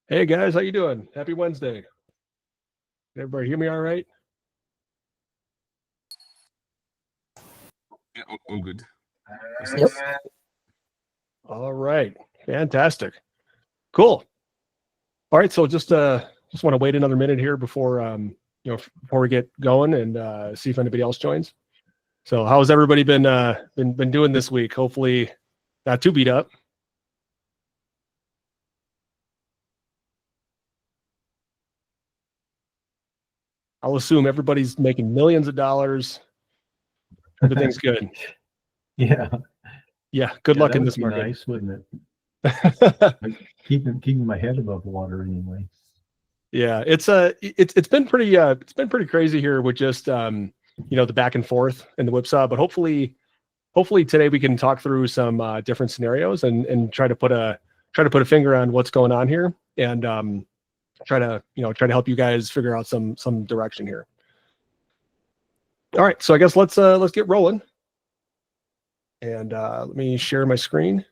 Hey guys, how you doing? Happy Wednesday. Can everybody hear me all right? Yeah, all good. Yep. All right. Fantastic. Cool. All right, so just want to wait another minute here before before we get going and see if anybody else joins. So how's everybody been doing this week? Hopefully not too beat up. I'll assume everybody's making millions of dollars. Everything's good. Yeah. Yeah, good luck that in would this be market. nice, wouldn't it? Keeping my head above water anyway. Yeah, it's been pretty crazy here with just the back and forth in the whipsaw, but hopefully today we can talk through some different scenarios and try to put a finger on what's going on here and try to help you guys figure out some direction here. All right, so I guess let's get rolling. And let me share my screen.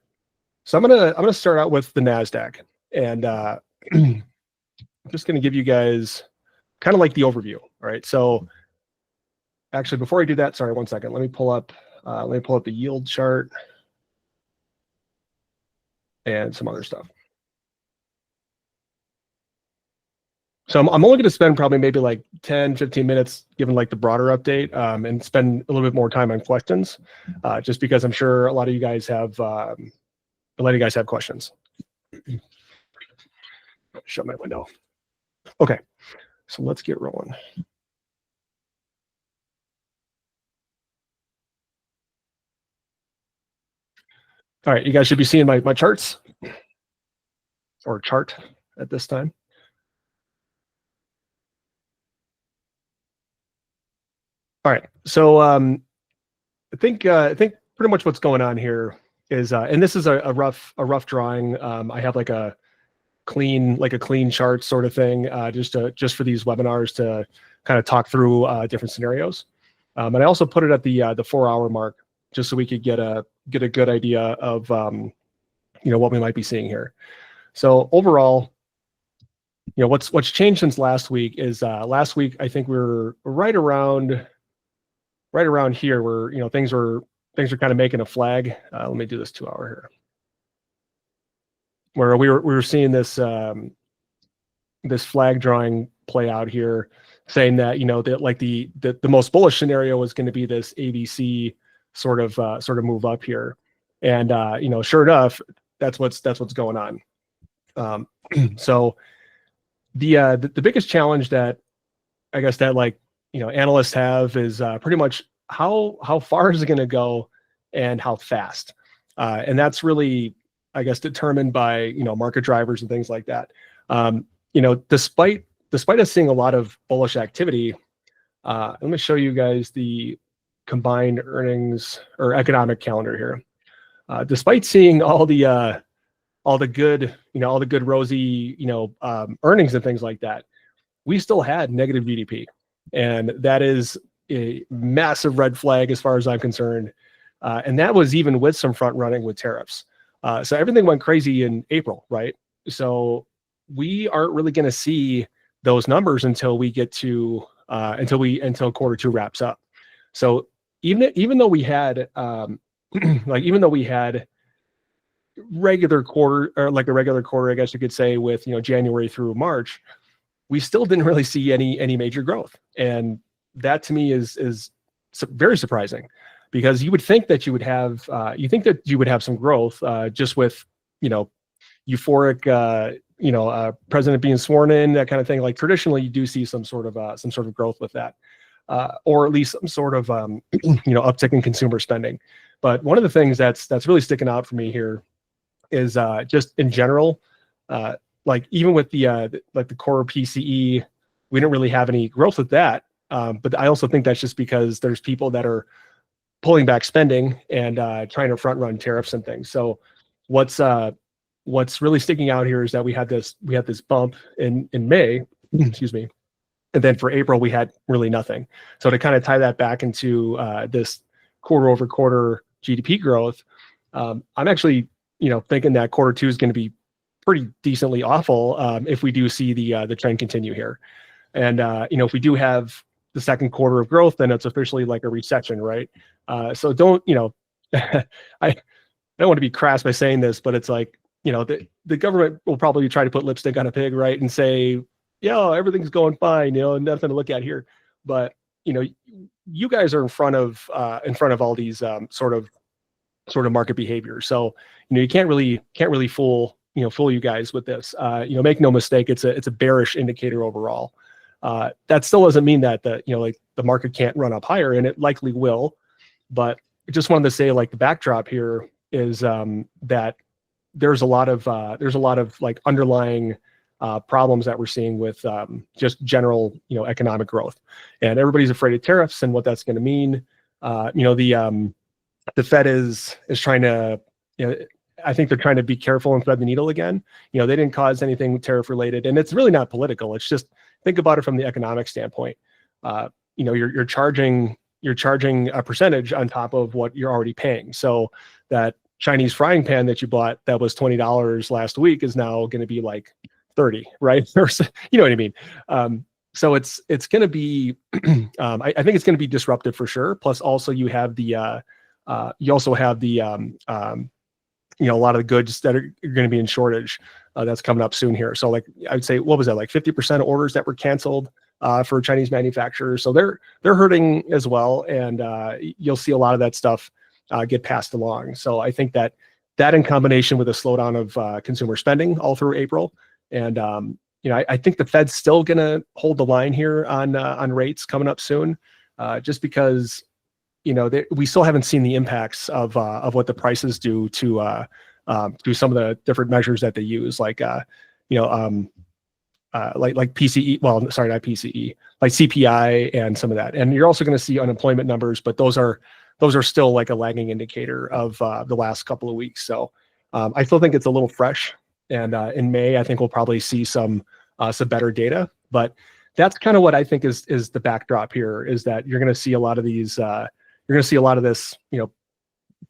So I'm gonna start out with the Nasdaq, and I'm just gonna give you guys kind of like the overview. All right, so actually before I do that, sorry, one second. Let me pull up the yield chart and some other stuff. So I'm only going to spend probably maybe like 10, 15 minutes giving like the broader update and spend a little bit more time on questions, just because I'm sure a lot of you guys have questions. Shut my window. Okay, so let's get rolling. All right, you guys should be seeing my charts or chart at this time. All right, so I think pretty much what's going on here is, and this is a rough drawing. I have like a clean chart sort of thing, just for these webinars to kind of talk through different scenarios. And I also put it at the 4-hour mark just so we could get a good idea of what we might be seeing here. So overall, what's changed since last week is last week I think we were right around here where things are kind of making a flag. Let me do this 2-hour here, where we were seeing this this flag drawing play out here, saying that that like the most bullish scenario was going to be this ABC sort of move up here, and sure enough, that's what's going on. So the biggest challenge that I guess that analysts have is pretty much how far is it going to go and how fast, and that's really, I guess, determined by market drivers and things like that. Despite us seeing a lot of bullish activity, let me show you guys the combined earnings or economic calendar here. Despite seeing all the good rosy earnings and things like that, we still had negative GDP, and that is a massive red flag as far as I'm concerned. And that was even with some front running with tariffs. So everything went crazy in April, right? So we aren't really going to see those numbers until we get to until Q2 wraps up. So even though we had even though we had regular quarter, or like a regular quarter, I guess you could say, with January through March, we still didn't really see any major growth, and that to me is very surprising, because you would think that you would have some growth just with euphoric president being sworn in, that kind of thing. Like traditionally, you do see some sort of growth with that, or at least some sort of uptick in consumer spending. But one of the things that's really sticking out for me here is just in general, like even with the core PCE, we didn't really have any growth with that. But I also think that's just because there's people that are pulling back spending and trying to front run tariffs and things. So what's really sticking out here is that we had this bump in May, excuse me, and then for April we had really nothing. So to kind of tie that back into this quarter-over-quarter GDP growth, I'm actually thinking that Q2 is going to be pretty decently awful if we do see the trend continue here. And if we do have the second quarter of growth, then it's officially like a recession, right? So don't, I don't want to be crass by saying this, but it's like, the government will probably try to put lipstick on a pig, right? And say, yeah, everything's going fine, nothing to look at here. But, you guys are in front of all these sort of market behavior. So, you can't really fool you guys with this. Make no mistake, it's a bearish indicator overall. That still doesn't mean that the market can't run up higher, and it likely will. But I just wanted to say, like, the backdrop here is that there's a lot of like underlying problems that we're seeing with just general economic growth, and everybody's afraid of tariffs and what that's going to mean. The Fed is trying to, I think they're trying to be careful and thread the needle again. They didn't cause anything tariff related, and it's really not political. It's just, think about it from the economic standpoint. You're charging a percentage on top of what you're already paying. So that Chinese frying pan that you bought that was $20 last week is now going to be like 30, right? Or, you know what I mean? So it's going to be, I think it's going to be disruptive for sure. Plus, also you have a lot of the goods that are going to be in shortage that's coming up soon here. So, like, I would say, what was that, like 50% of orders that were canceled for Chinese manufacturers? So they're hurting as well, and you'll see a lot of that stuff get passed along. So I think that in combination with a slowdown of consumer spending all through April, and I think the Fed's still going to hold the line here on rates coming up soon, just because we still haven't seen the impacts of what the prices do to some of the different measures that they use, like PCE. Well, sorry, not PCE, like CPI and some of that. And you're also going to see unemployment numbers, but those are still like a lagging indicator of the last couple of weeks. So I still think it's a little fresh. And in May, I think we'll probably see some better data. But that's kind of what I think is the backdrop here, is that you're going to see a lot of these. You're going to see a lot of this,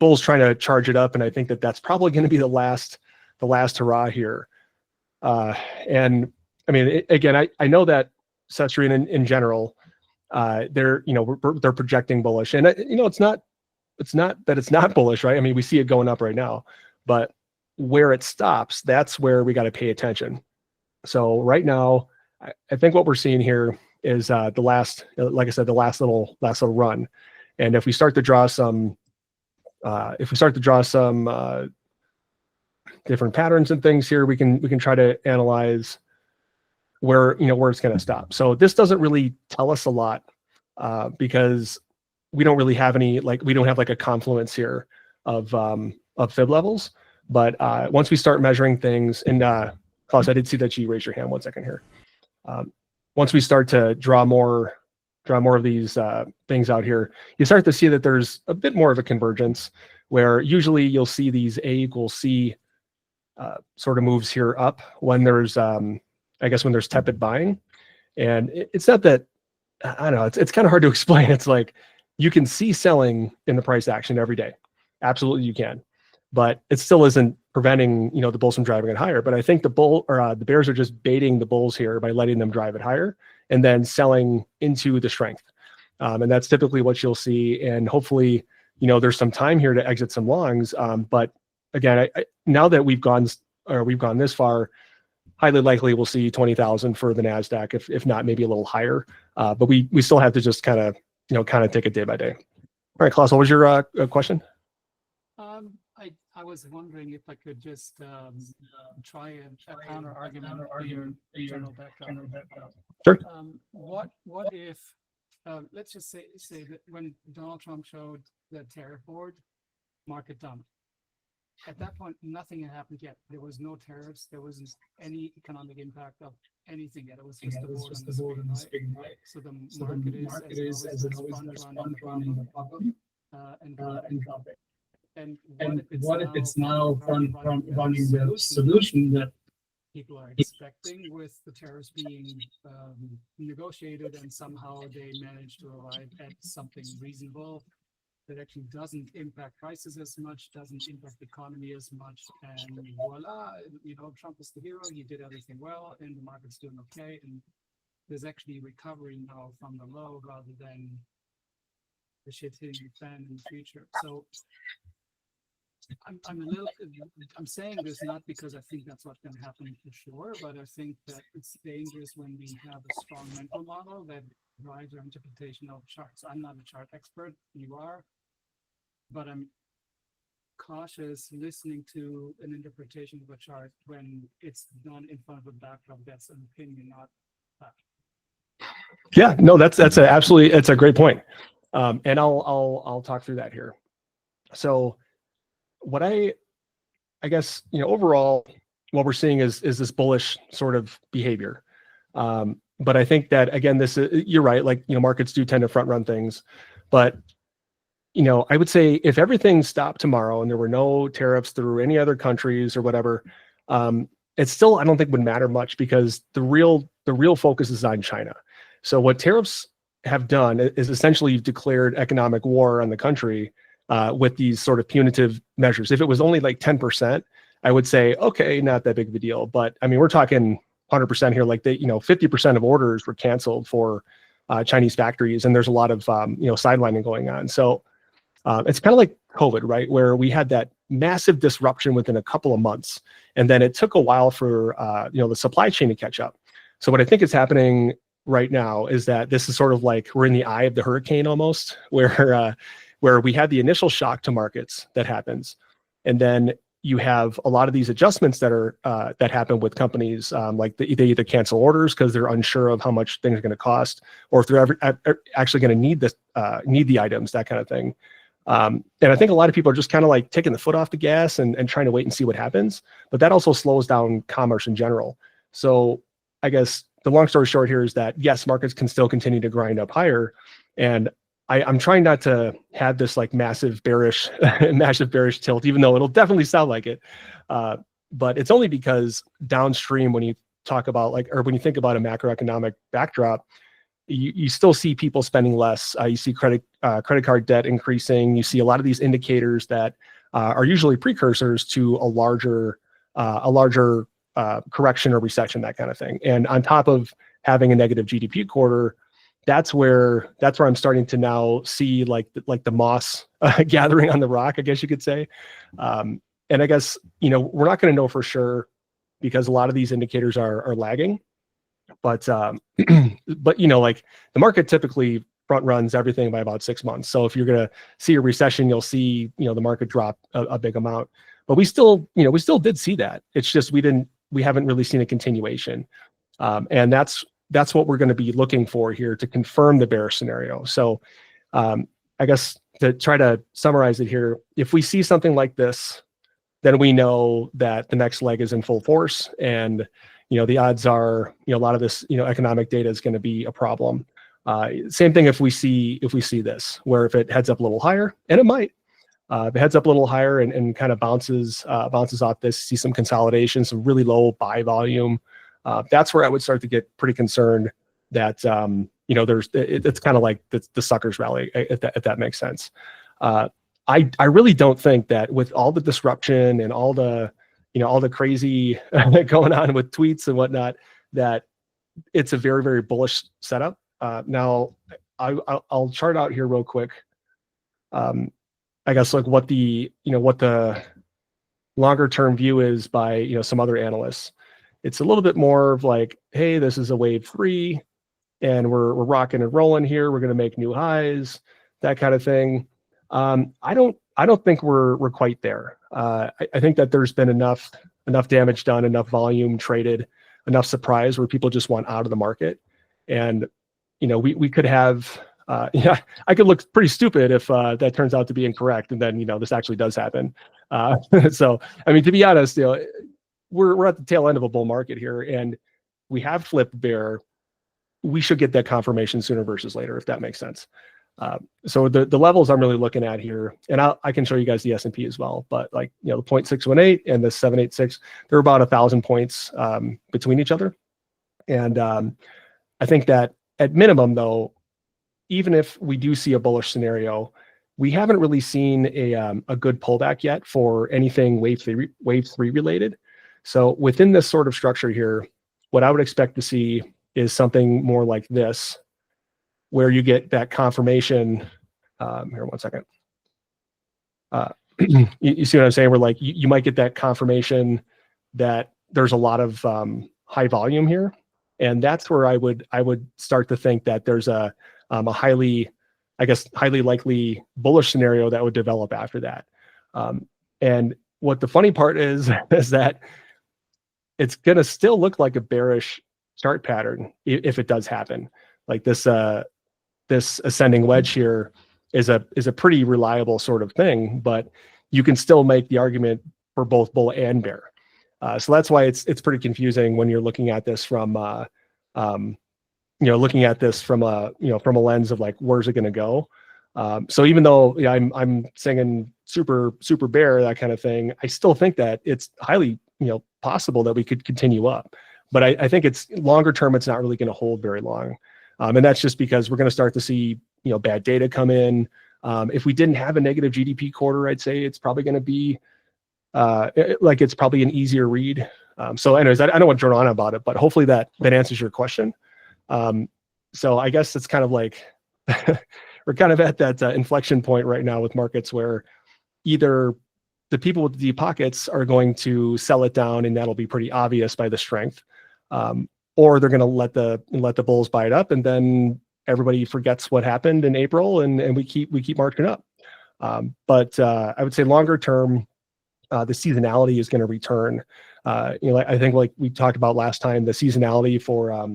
bulls trying to charge it up, and I think that that's probably going to be the last hurrah here. And I mean, again, I know that Cestrian in general, they're projecting bullish, and it's not that it's not bullish, right? I mean, we see it going up right now, but where it stops, that's where we got to pay attention. So right now, I think what we're seeing here is the last little run. And if we start to draw some, different patterns and things here, we can try to analyze where it's going to stop. So this doesn't really tell us a lot because we don't really have we don't have like a confluence here of fib levels. But once we start measuring things, and Klaus, I did see that you raised your hand. 1 second here. Once we start to draw more of these things out here, you start to see that there's a bit more of a convergence, where usually you'll see these A equals C sort of moves here up when there's, when there's tepid buying. And it's not that, I don't know, it's kind of hard to explain. It's like you can see selling in the price action every day. Absolutely you can. But it still isn't preventing, the bulls from driving it higher. But I think the bears are just baiting the bulls here by letting them drive it higher and then selling into the strength. And that's typically what you'll see. And hopefully, there's some time here to exit some longs. But again, now that we've gone this far, highly likely we'll see 20,000 for the Nasdaq, if not maybe a little higher. But we still have to just kind of take it day by day. All right, Klaus, what was your question? I was wondering if I could just try a counter argument to your general background. Sure. What if let's just say that when Donald Trump showed the tariff board, market dumped. At that point, nothing had happened yet. There was no tariffs. There wasn't any economic impact of anything yet. It was just the board on the screen, right? So the market is as it always does, front running the problem and dropping. And what if it's now front running the solution that people are expecting, with the tariffs being negotiated, and somehow they manage to arrive at something reasonable that actually doesn't impact prices as much, doesn't impact the economy as much, and voila, Trump is the hero. He did everything well, and the market's doing okay, and there's actually recovery now from the low rather than the shit hitting the fan in the future. So I'm saying this not because I think that's what's going to happen for sure, but I think that it's dangerous when we have a strong mental model that drives our interpretation of charts. I'm not a chart expert, you are, but I'm cautious listening to an interpretation of a chart when it's done in front of a backdrop that's an opinion, not fact. Yeah, no, it's a great point. And I'll talk through that here. So what I guess, overall, what we're seeing is this bullish sort of behavior. But I think that, again, you're right, like, markets do tend to front run things, but, I would say if everything stopped tomorrow and there were no tariffs through any other countries or whatever, it still, I don't think would matter much, because the real focus is on China. So what tariffs have done is essentially you've declared economic war on the country with these sort of punitive measures. If it was only like 10%, I would say, okay, not that big of a deal. But I mean, we're talking 100% here. Like 50% of orders were canceled for Chinese factories, and there's a lot of sidelining going on. So it's kind of like COVID, right? Where we had that massive disruption within a couple of months, and then it took a while for the supply chain to catch up. So what I think is happening right now is that this is sort of like we're in the eye of the hurricane almost, where we had the initial shock to markets that happens, and then you have a lot of these adjustments that happen with companies, like they either cancel orders because they're unsure of how much things are going to cost, or if they're actually going to need the items, that kind of thing. And I think a lot of people are just kind of like taking the foot off the gas and trying to wait and see what happens. But that also slows down commerce in general. So I guess the long story short here is that, yes, markets can still continue to grind up higher. And I'm trying not to have this like massive bearish tilt, even though it'll definitely sound like it. But it's only because downstream, when you talk about or when you think about a macroeconomic backdrop, you still see people spending less. You see credit card debt increasing. You see a lot of these indicators that are usually precursors to a larger correction or recession, that kind of thing. And on top of having a negative GDP quarter, that's where I'm starting to now see like the moss gathering on the rock, I guess you could say. And I guess we're not going to know for sure, because a lot of these indicators are lagging. But like the market typically front runs everything by about 6 months. So if you're going to see a recession, you'll see the market drop a big amount. But we still did see that. It's just we haven't really seen a continuation, and that's what we're going to be looking for here to confirm the bearish scenario. So I guess to try to summarize it here, if we see something like this, then we know that the next leg is in full force, and the odds are a lot of this economic data is going to be a problem. Same thing if we see this, where if it heads up a little higher, and it might, if it heads up a little higher and kind of bounces off this, see some consolidation, some really low buy volume. That's where I would start to get pretty concerned that it's kind of like the suckers rally, if that makes sense. I really don't think that with all the disruption and all the crazy going on with tweets and whatnot, that it's a very, very bullish setup. Now I'll chart out here real quick. I guess like what the longer term view is by some other analysts. It's a little bit more of like, hey, this is a wave 3, and we're rocking and rolling here. We're going to make new highs, that kind of thing. I don't think we're quite there. I think that there's been enough damage done, enough volume traded, enough surprise where people just want out of the market. And we could have I could look pretty stupid if that turns out to be incorrect, and then this actually does happen. So I mean, to be honest, we're at the tail end of a bull market here, and we have flipped bear. We should get that confirmation sooner versus later, if that makes sense. So the levels I'm really looking at here, and I can show you guys the S&P as well, but like the 0.618 and the 786, they're about 1,000 points between each other. And I think that at minimum, though, even if we do see a bullish scenario, we haven't really seen a good pullback yet for anything wave three related. So within this sort of structure here, what I would expect to see is something more like this, where you get that confirmation. Here, one second. You see what I'm saying? Where like you might get that confirmation that there's a lot of high volume here, and that's where I would start to think that there's a highly likely bullish scenario that would develop after that. And what the funny part is that it's going to still look like a bearish chart pattern if it does happen. Like this ascending wedge here is a pretty reliable sort of thing, but you can still make the argument for both bull and bear. So that's why it's pretty confusing when you're looking at this from looking at this from a lens of like, where's it going to go? So even though I'm singing super bear, that kind of thing, I still think that it's highly possible that we could continue up. But I think it's longer term, it's not really going to hold very long. And that's just because we're going to start to see bad data come in. If we didn't have a negative GDP quarter, I'd say it's probably going to be it's probably an easier read. So anyways, I don't want to drone on about it, but hopefully that answers your question. So I guess it's kind of like we're kind of at that inflection point right now with markets where either the people with the deep pockets are going to sell it down, and that'll be pretty obvious by the strength, or they're going to let the bulls buy it up, and then everybody forgets what happened in April, and we keep marching up. But I would say longer term, the seasonality is going to return. I think like we talked about last time, the seasonality for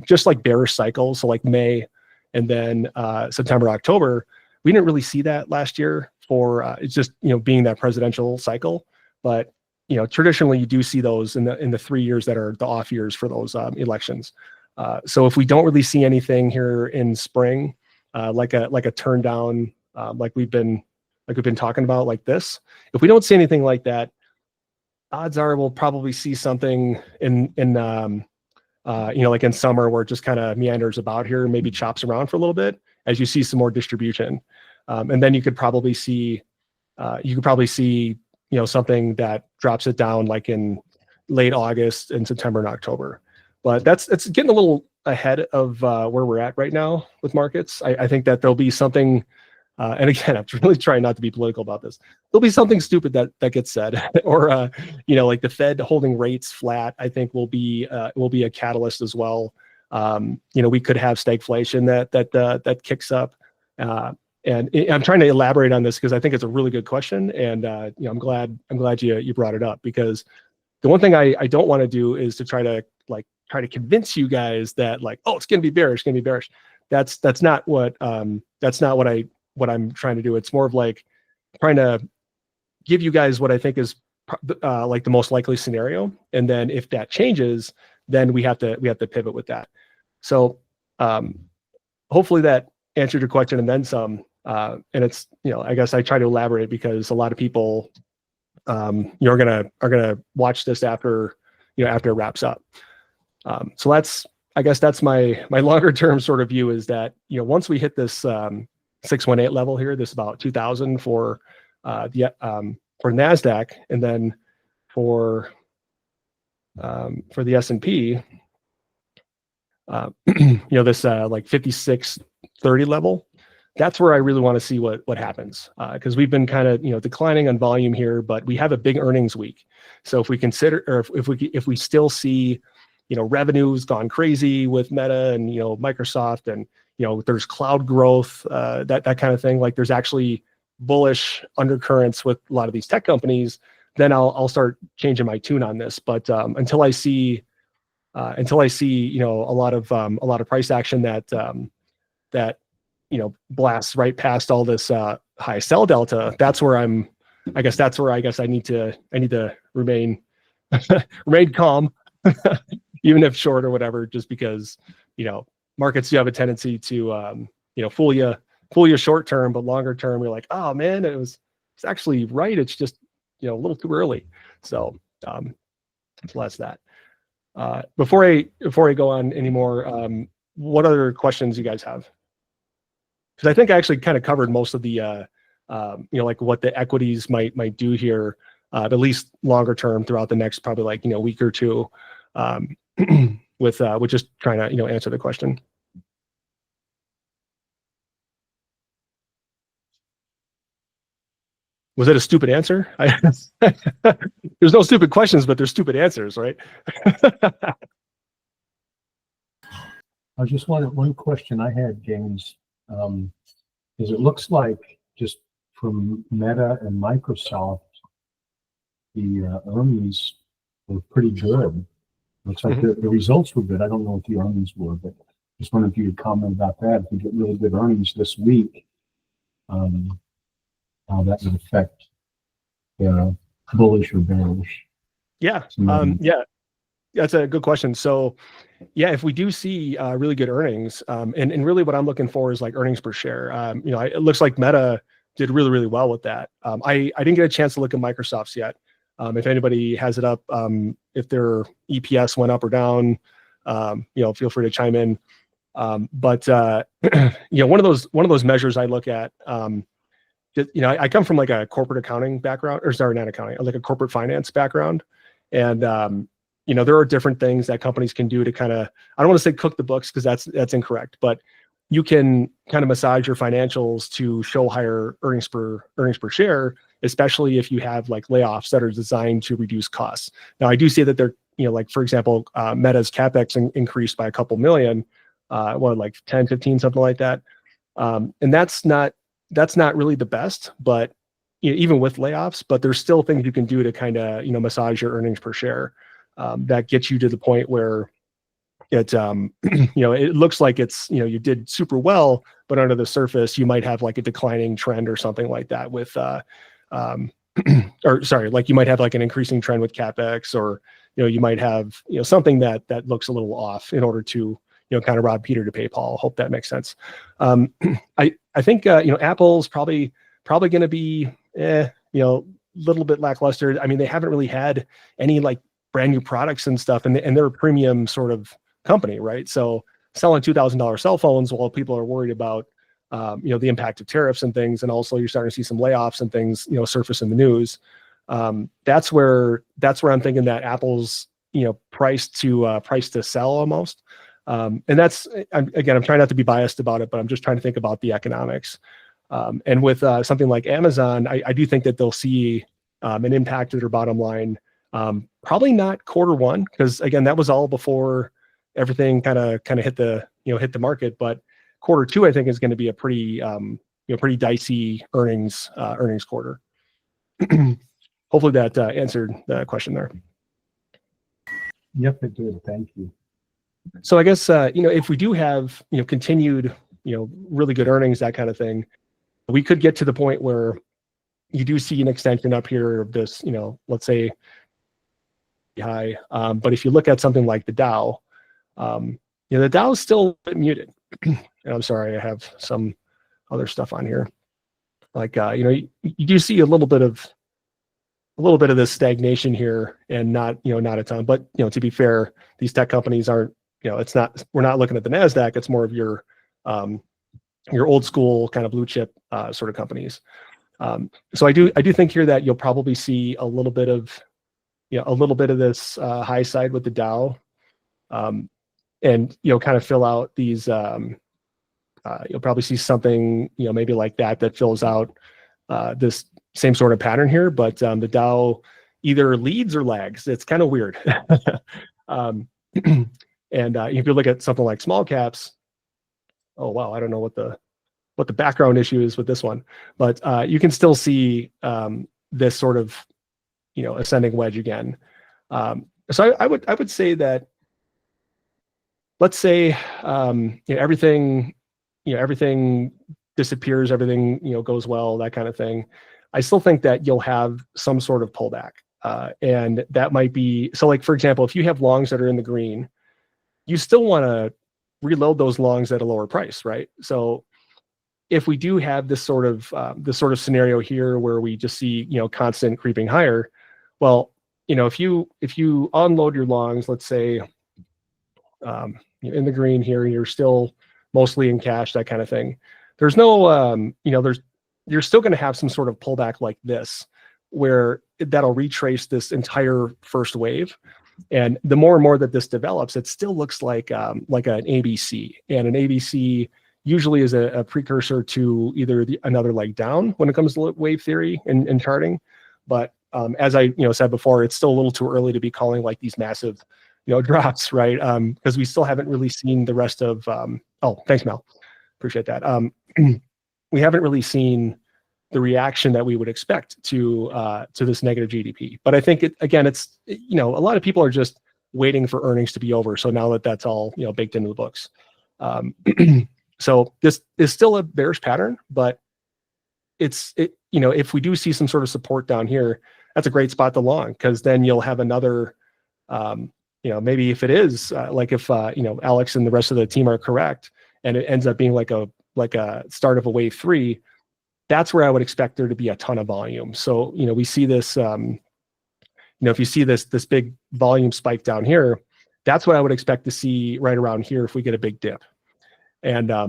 just like bearish cycles, so like May and then September, October, we didn't really see that last year for it's just being that presidential cycle. But traditionally you do see those in the 3 years that are the off years for those elections. So if we don't really see anything here in spring, like a turn down, like we've been talking about, like this, if we don't see anything like that, odds are we'll probably see something in like in summer where it just kind of meanders about here, maybe chops around for a little bit as you see some more distribution. And then you could probably see something that drops it down like in late August and September and October. But it's getting a little ahead of where we're at right now with markets. I think that there'll be something, and again, I'm really trying not to be political about this. There'll be something stupid that gets said, or like the Fed holding rates flat, I think will be a catalyst as well. We could have stagflation that kicks up. And I'm trying to elaborate on this because I think it's a really good question, and I'm glad you brought it up, because the one thing I don't want to do is to try to convince you guys that like, oh, it's going to be bearish, That's not what I'm trying to do. It's more of like trying to give you guys what I think is like the most likely scenario, and then if that changes, then we have to pivot with that. So hopefully that answered your question and then some. And it's I guess I try to elaborate because a lot of people are gonna watch this after after it wraps up. So that's my longer term sort of view, is that once we hit this 618 level here, this about 2000 for Nasdaq, and then for the S&P, this like 5630 level, that's where I really want to see what happens, because we've been kind of declining on volume here, but we have a big earnings week. So if we consider, or if we still see revenue's gone crazy with Meta and Microsoft, and there's cloud growth, that kind of thing, like there's actually bullish undercurrents with a lot of these tech companies, then I'll start changing my tune on this. But until I see a lot of price action that blasts right past all this high sell delta, that's where I need to remain calm, even if short or whatever, just because markets do have a tendency to fool you short term, but longer term you're like, oh man, it's actually right, it's just a little too early. So that's that. Before I go on anymore, what other questions you guys have? because I think I actually kind of covered most of the like what the equities might do here, at least longer term throughout the next probably like week or two, with just trying to answer the question. Was it a stupid answer? There's no stupid questions, but there's stupid answers, right? I just wanted one question I had, James, is it looks like just from Meta and Microsoft, the earnings were pretty good. Looks like the results were good. I don't know what the earnings were, but just wondering if you could comment about that. If we get really good earnings this week, how that would affect bullish or bearish. Yeah. Yeah. That's a good question. So yeah, if we do see really good earnings, and really what I'm looking for is like earnings per share. It looks like Meta did really, really well with that. I didn't get a chance to look at Microsoft's yet. If anybody has it up, if their EPS went up or down, feel free to chime in. But one of those measures I look at, I come from like a corporate accounting background, or sorry, not accounting, like a corporate finance background. And, there are different things that companies can do to kind of, I don't want to say cook the books because that's incorrect, but you can kind of massage your financials to show higher earnings per share, especially if you have like layoffs that are designed to reduce costs. Now, I do see that they're, like for example, Meta's CapEx increased by a couple million, like 10, 15, something like that. And that's not really the best, but even with layoffs, but there's still things you can do to kind of, massage your earnings per share, that gets you to the point where it, it looks like it's, you did super well, but under the surface, you might have like a declining trend or something like that with, or sorry, like you might have like an increasing trend with CapEx, or, you might have, something that looks a little off in order to, kind of rob Peter to pay Paul. Hope that makes sense. I think, Apple's probably going to be, little bit lackluster. I mean, they haven't really had any like brand new products and stuff, and they're a premium sort of company, right? So selling $2,000 cell phones while people are worried about, the impact of tariffs and things, and also you're starting to see some layoffs and things, surface in the news. That's where I'm thinking that Apple's, price to sell almost. And that's, again, I'm trying not to be biased about it, but I'm just trying to think about the economics. And with something like Amazon, I do think that they'll see an impact to their bottom line. Probably not quarter one, because again, that was all before everything kind of hit the market. But quarter two, I think, is going to be a pretty pretty dicey earnings quarter. Hopefully that answered the question there. Yep, it did. Thank you. So I guess if we do have continued really good earnings, that kind of thing, we could get to the point where you do see an extension up here of this, let's say high. But if you look at something like the Dow, the Dow is still a bit muted. And I'm sorry, I have some other stuff on here. Like you do see a little bit of this stagnation here, and not a ton. But to be fair, these tech companies aren't. We're not looking at the Nasdaq. It's more of your old school kind of blue chip sort of companies. So I do think here that you'll probably see a little bit of this high side with the Dow, and kind of fill out these. You'll probably see something maybe like that fills out this same sort of pattern here, but the Dow either leads or lags. It's kind of weird. And if you look at something like small caps, oh wow, I don't know what the background issue is with this one, but you can still see this sort of ascending wedge again. So I would say that, let's say everything disappears, everything goes well, that kind of thing. I still think that you'll have some sort of pullback, and that might be so. Like for example, if you have longs that are in the green, you still want to reload those longs at a lower price, right? So if we do have this sort of scenario here where we just see constant creeping higher, well, if you unload your longs, let's say in the green here, you're still mostly in cash, that kind of thing. there's no, you're still going to have some sort of pullback like this, where that'll retrace this entire first wave. And the more and more that this develops, it still looks like an ABC, and an ABC usually is a precursor to either another leg down when it comes to wave theory and charting. But as I said before, it's still a little too early to be calling like these massive drops, right? Because we still haven't really seen the rest of. Oh, thanks, Mel. Appreciate that. We haven't really seen the reaction that we would expect to this negative GDP. But I think it's a lot of people are just waiting for earnings to be over. So now that that's all baked into the books, so this is still a bearish pattern. But if we do see some sort of support down here, that's a great spot to long, because then you'll have another. Maybe if it is if Alex and the rest of the team are correct, and it ends up being like a start of a wave 3. That's where I would expect there to be a ton of volume. So, we see this, if you see this big volume spike down here, that's what I would expect to see right around here if we get a big dip. And I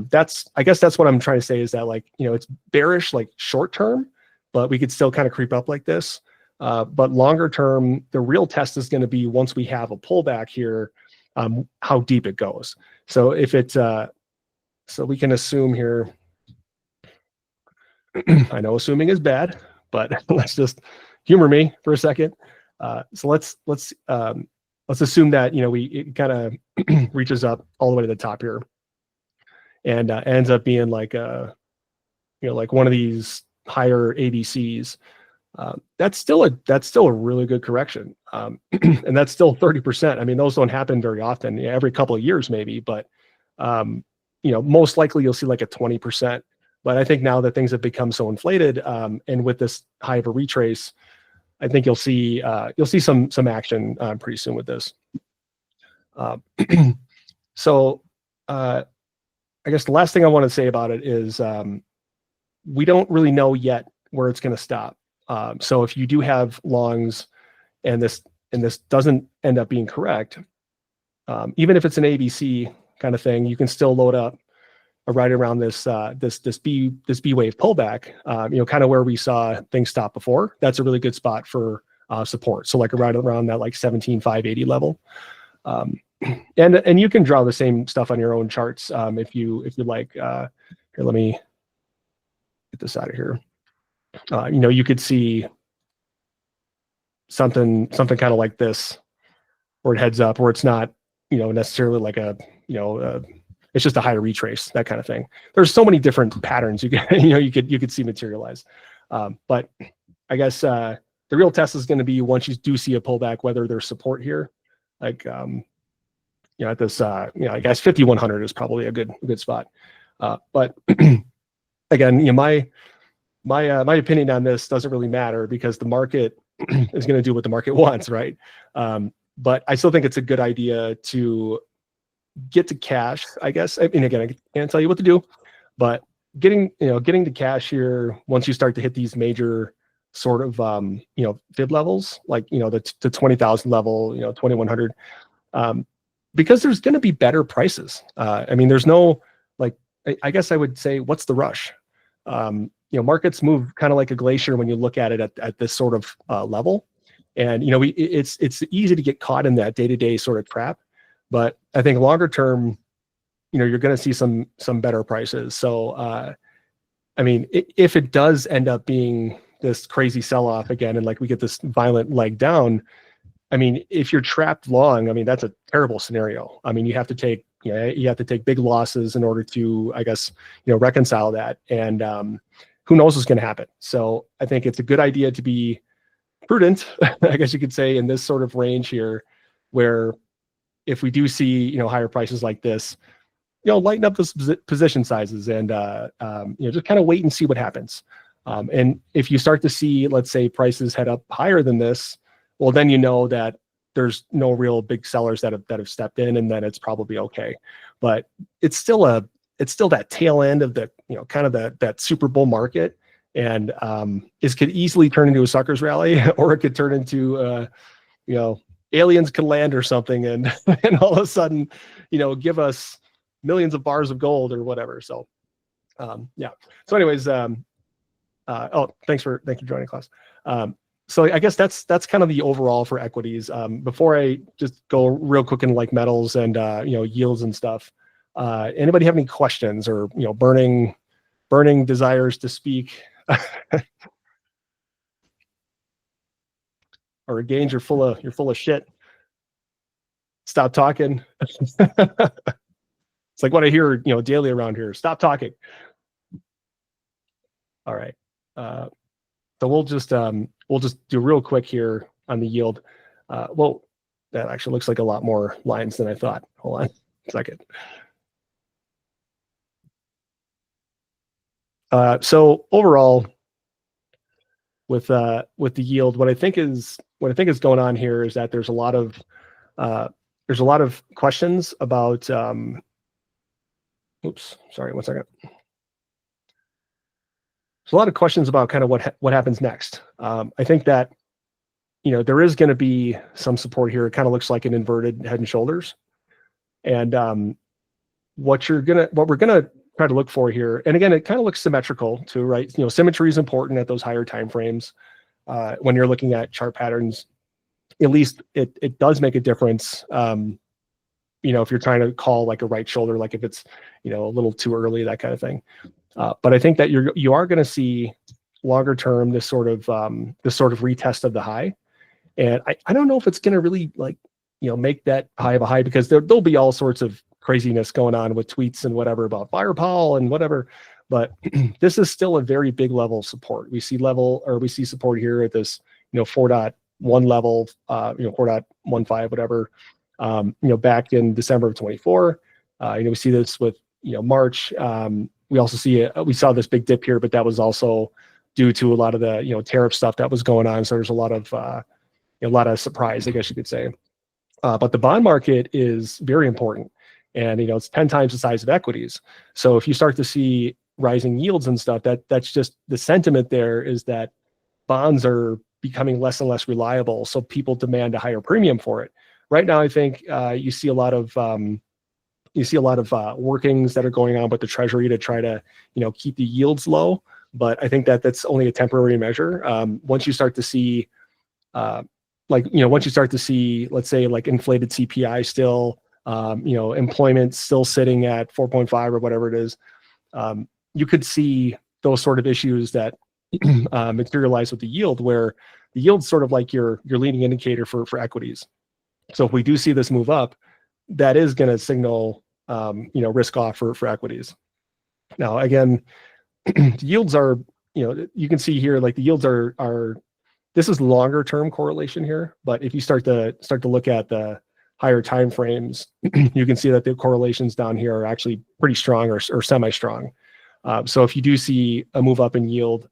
guess that's what I'm trying to say, is that it's bearish, short term, but we could still kind of creep up like this. But longer term, the real test is going to be once we have a pullback here, how deep it goes. So if it's, so we can assume here, I know assuming is bad, but let's just humor me for a second. So let's assume that it kind of reaches up all the way to the top here, and ends up being like one of these higher ABCs. That's still a really good correction, and that's still 30%. I mean, those don't happen very often. Every couple of years maybe, but most likely you'll see like a 20%. But I think now that things have become so inflated, and with this high of a retrace, I think you'll see some action pretty soon with this. So I guess the last thing I want to say about it is we don't really know yet where it's going to stop. So if you do have longs, and this doesn't end up being correct, even if it's an ABC kind of thing, you can still load up right around this B wave pullback, kind of where we saw things stop before. That's a really good spot for support. So right around that 17,580 level. And you can draw the same stuff on your own charts if you like. Here, let me get this out of here. You could see something kind of like this, where it heads up, where it's not necessarily like it's just a higher retrace, that kind of thing. There's so many different patterns you could see materialize. But I guess the real test is going to be once you do see a pullback, whether there's support here, at this I guess 5,100 is probably a good spot. But again, my opinion on this doesn't really matter, because the market is going to do what the market wants, right? But I still think it's a good idea to get to cash, I guess. I mean, again, I can't tell you what to do, but getting to cash here once you start to hit these major sort of fib levels, the 20,000 level, 2,100, because there's going to be better prices. I mean, there's no I guess I would say, what's the rush? Markets move kind of like a glacier when you look at it at this sort of level, and it's easy to get caught in that day-to-day sort of trap. But I think longer term, you're going to see some better prices. So, I mean, if it does end up being this crazy sell-off again, and we get this violent leg down, I mean, if you're trapped long, I mean, that's a terrible scenario. I mean, you have to take big losses in order to, I guess, reconcile that. And who knows what's going to happen? So I think it's a good idea to be prudent, I guess you could say, in this sort of range here, where if we do see higher prices like this, lighten up those position sizes, and just kind of wait and see what happens. And if you start to see, let's say, prices head up higher than this, well, then that there's no real big sellers that have stepped in, and then it's probably okay. But it's still that tail end of the kind of that super bull market, and it could easily turn into a suckers rally, or it could turn into aliens can land or something, and all of a sudden, give us millions of bars of gold or whatever. So Yeah. So anyways, thanks for joining, class. So I guess that's kind of the overall for equities. Before I just go real quick into like metals and yields and stuff, anybody have any questions or burning desires to speak? Or Gaines, you're full of shit. Stop talking. It's like what I hear daily around here. Stop talking. All right. So we'll just do real quick here on the yield. Well, that actually looks like a lot more lines than I thought. Hold on a second. So overall, with the yield, what I think is going on here is that there's a lot of questions about. Oops, sorry, 1 second. There's a lot of questions about kind of what happens next. I think that there is going to be some support here. It kind of looks like an inverted head and shoulders, and what we're gonna try to look for here, and again, it kind of looks symmetrical too, right? Symmetry is important at those higher time frames. When you're looking at chart patterns, at least it does make a difference. If you're trying to call like a right shoulder, like if it's a little too early, that kind of thing. But I think that you are going to see longer term this sort of retest of the high, and I don't know if it's going to really make that high of a high, because there'll be all sorts of craziness going on with tweets and whatever about fire Powell and whatever. But this is still a very big level of support. We see support here at this 4.1 level, 4.15 whatever. Back in December of 24. We see this with March. We also we saw this big dip here, but that was also due to a lot of the tariff stuff that was going on. So there's a lot of surprise, I guess you could say. But the bond market is very important, and it's 10 times the size of equities. So if you start to see rising yields and stuff, that's just the sentiment there is that bonds are becoming less and less reliable. So people demand a higher premium for it. Right now, I think you see a lot of workings that are going on with the Treasury to try to keep the yields low. But I think that's only a temporary measure. Once you start to see let's say like inflated CPI still, employment still sitting at 4.5 or whatever it is, you could see those sort of issues that materialize with the yield, where the yield's sort of like your leading indicator for equities. So if we do see this move up, that is going to signal risk off for equities. Now again, the yields are you can see here like the yields are this is longer term correlation here, but if you start to look at the higher time frames, you can see that the correlations down here are actually pretty strong or semi-strong. So if you do see a move up in yield,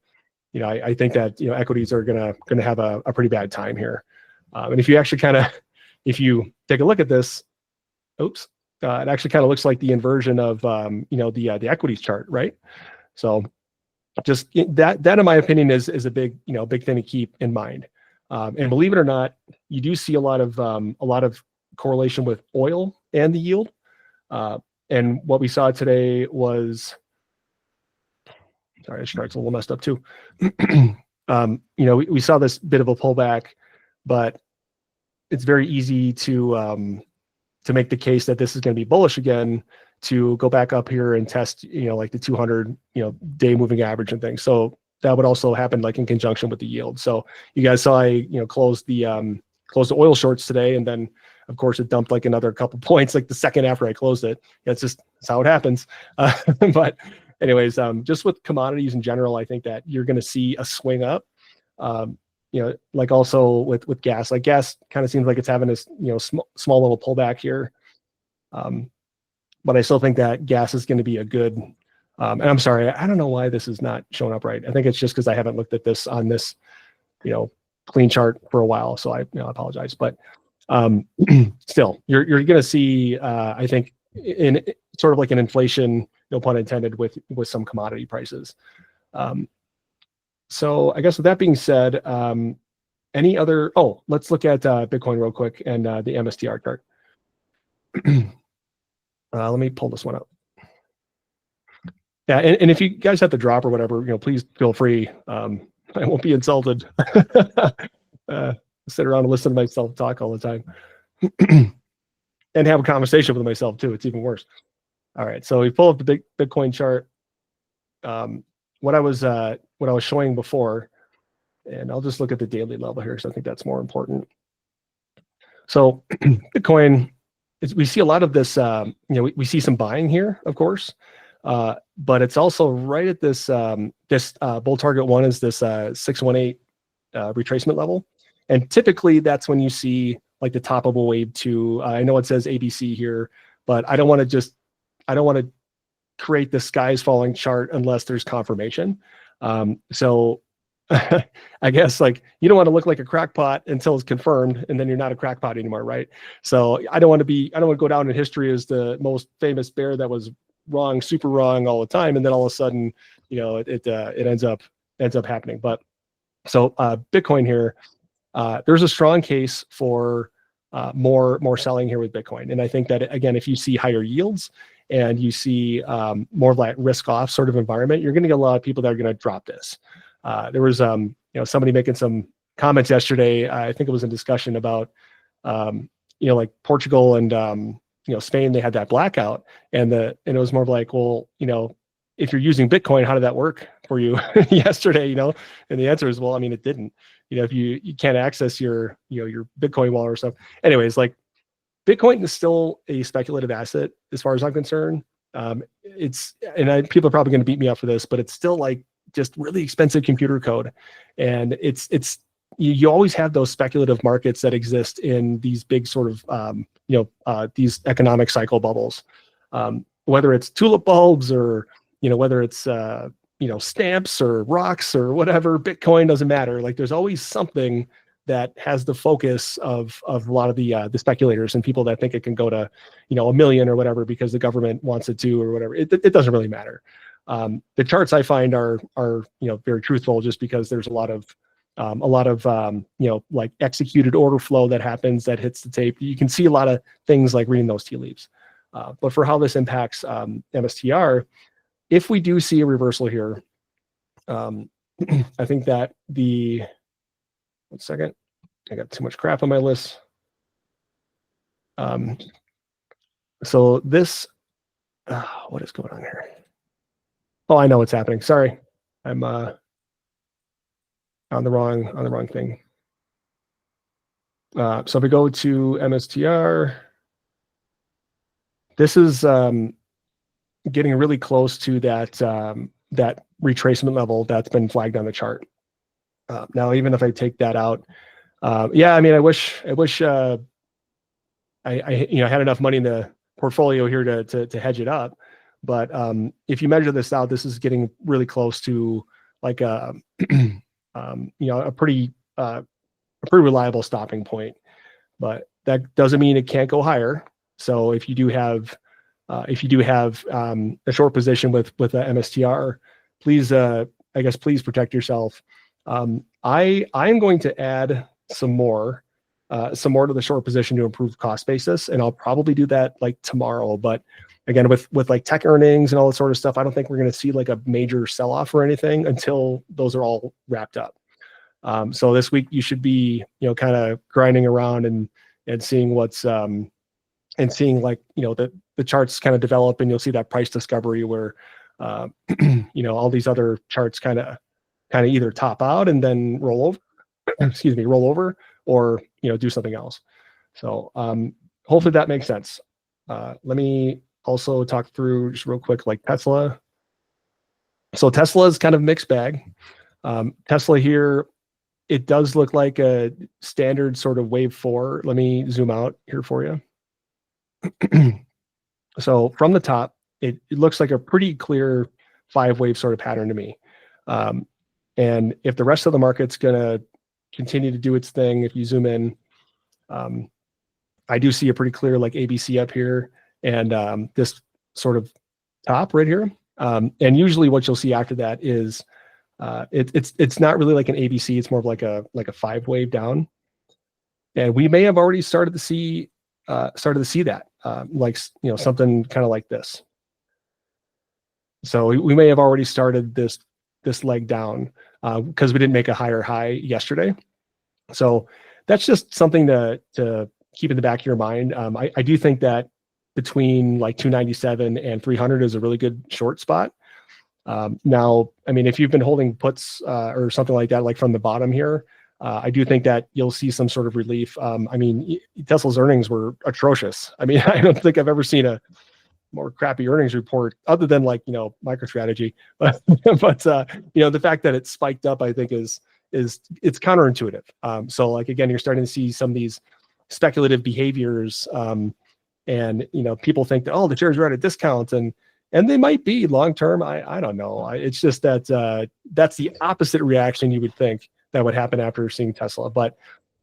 I think that equities are gonna have a pretty bad time here. And if you actually if you take a look at this, it actually kind of looks like the inversion of the equities chart, right? So just that in my opinion is a big thing to keep in mind. And believe it or not, you do see a lot of correlation with oil and the yield. And what we saw today was, sorry, this chart's a little messed up too. We saw this bit of a pullback, but it's very easy to make the case that this is going to be bullish again, to go back up here and test, like the 200, day moving average and things. So that would also happen like in conjunction with the yield. So you guys saw I, closed the oil shorts today, and then of course it dumped like another couple points like the second after I closed it. That's how it happens. But anyways, just with commodities in general, I think that you're going to see a swing up. Like also with gas, like gas kind of seems like it's having this, small little pullback here. But I still think that gas is going to be a good, and I'm sorry, I don't know why this is not showing up right. I think it's just because I haven't looked at this on this, clean chart for a while. So I apologize, but still, you're going to see, I think, in sort of like an inflation, no pun intended, with some commodity prices. So I guess with that being said, any other? Oh, let's look at Bitcoin real quick and the MSTR chart. Let me pull this one up. Yeah, and if you guys have to drop or whatever, please feel free. I won't be insulted. Sit around and listen to myself talk all the time, and have a conversation with myself too. It's even worse. All right, so we pull up the big Bitcoin chart. What I was showing before, and I'll just look at the daily level here because I think that's more important. So Bitcoin, we see a lot of this. We see some buying here, of course. But it's also right at this bull target one is this 618 retracement level, and typically that's when you see like the top of a wave two. I know it says ABC here, but I don't want to create the skies falling chart unless there's confirmation. So I guess like you don't want to look like a crackpot until it's confirmed, and then you're not a crackpot anymore, right? So I don't want to go down in history as the most famous bear that was wrong, super wrong all the time, and then all of a sudden, it ends up happening. But so Bitcoin here, there's a strong case for more selling here with Bitcoin, and I think that again, if you see higher yields and you see more of that risk off sort of environment, you're going to get a lot of people that are going to drop this. There was somebody making some comments yesterday. I think it was a discussion about like Portugal and Spain, they had that blackout, and it was more of like, well, if you're using Bitcoin, how did that work for you yesterday? And the answer is, well, I mean, it didn't. If you can't access your your Bitcoin wallet or stuff. Anyways, like Bitcoin is still a speculative asset as far as I'm concerned. People are probably going to beat me up for this, but it's still like just really expensive computer code, and you always have those speculative markets that exist in these big sort of these economic cycle bubbles, whether it's tulip bulbs or whether it's stamps or rocks or whatever. Bitcoin doesn't matter. Like there's always something that has the focus of a lot of the speculators and people that think it can go to $1 million or whatever because the government wants it to or whatever. It doesn't really matter. The charts I find are very truthful just because there's a lot of like executed order flow that happens that hits the tape. You can see a lot of things like reading those tea leaves. But for how this impacts MSTR, if we do see a reversal here, I think that one second, I got too much crap on my list. So this, what is going on here? Oh, I know what's happening. Sorry, I'm on the wrong thing. So if we go to MSTR, this is getting really close to that retracement level that's been flagged on the chart. Now, even if I take that out, yeah, I mean, I wish I had enough money in the portfolio here to hedge it up. But if you measure this out, this is getting really close to like a pretty reliable stopping point. But that doesn't mean it can't go higher. So if you do have a short position with a MSTR, please please protect yourself. I am going to add some more to the short position to improve cost basis, and I'll probably do that like tomorrow. But again, with like tech earnings and all that sort of stuff, I don't think we're going to see like a major sell-off or anything until those are all wrapped up. So this week you should be kind of grinding around and seeing what's and seeing like the charts kind of develop, and you'll see that price discovery where all these other charts kind of either top out and then roll over or do something else. So hopefully that makes sense. Let me also talk through just real quick like Tesla. So Tesla is kind of mixed bag. Tesla here, it does look like a standard sort of wave 4. Let me zoom out here for you. So from the top, it looks like a pretty clear 5-wave sort of pattern to me. And if the rest of the market's going to continue to do its thing, if you zoom in, I do see a pretty clear like ABC up here and this sort of top right here. And usually what you'll see after that is it's not really like an ABC. It's more of like a 5-wave down. And we may have already started to see that like something kind of like this. So we may have already started this leg down because we didn't make a higher high yesterday. So that's just something to keep in the back of your mind. I do think that between like 297 and 300 is a really good short spot. Now, I mean, if you've been holding puts or something like that, like from the bottom here, I do think that you'll see some sort of relief. I mean, Tesla's earnings were atrocious. I mean, I don't think I've ever seen a more crappy earnings report other than like, MicroStrategy. But, the fact that it spiked up, I think it's counterintuitive. So like, again, you're starting to see some of these speculative behaviors. And people think that, oh, the shares are at a discount, and they might be long term. I don't know. It's just that that's the opposite reaction you would think that would happen after seeing Tesla. But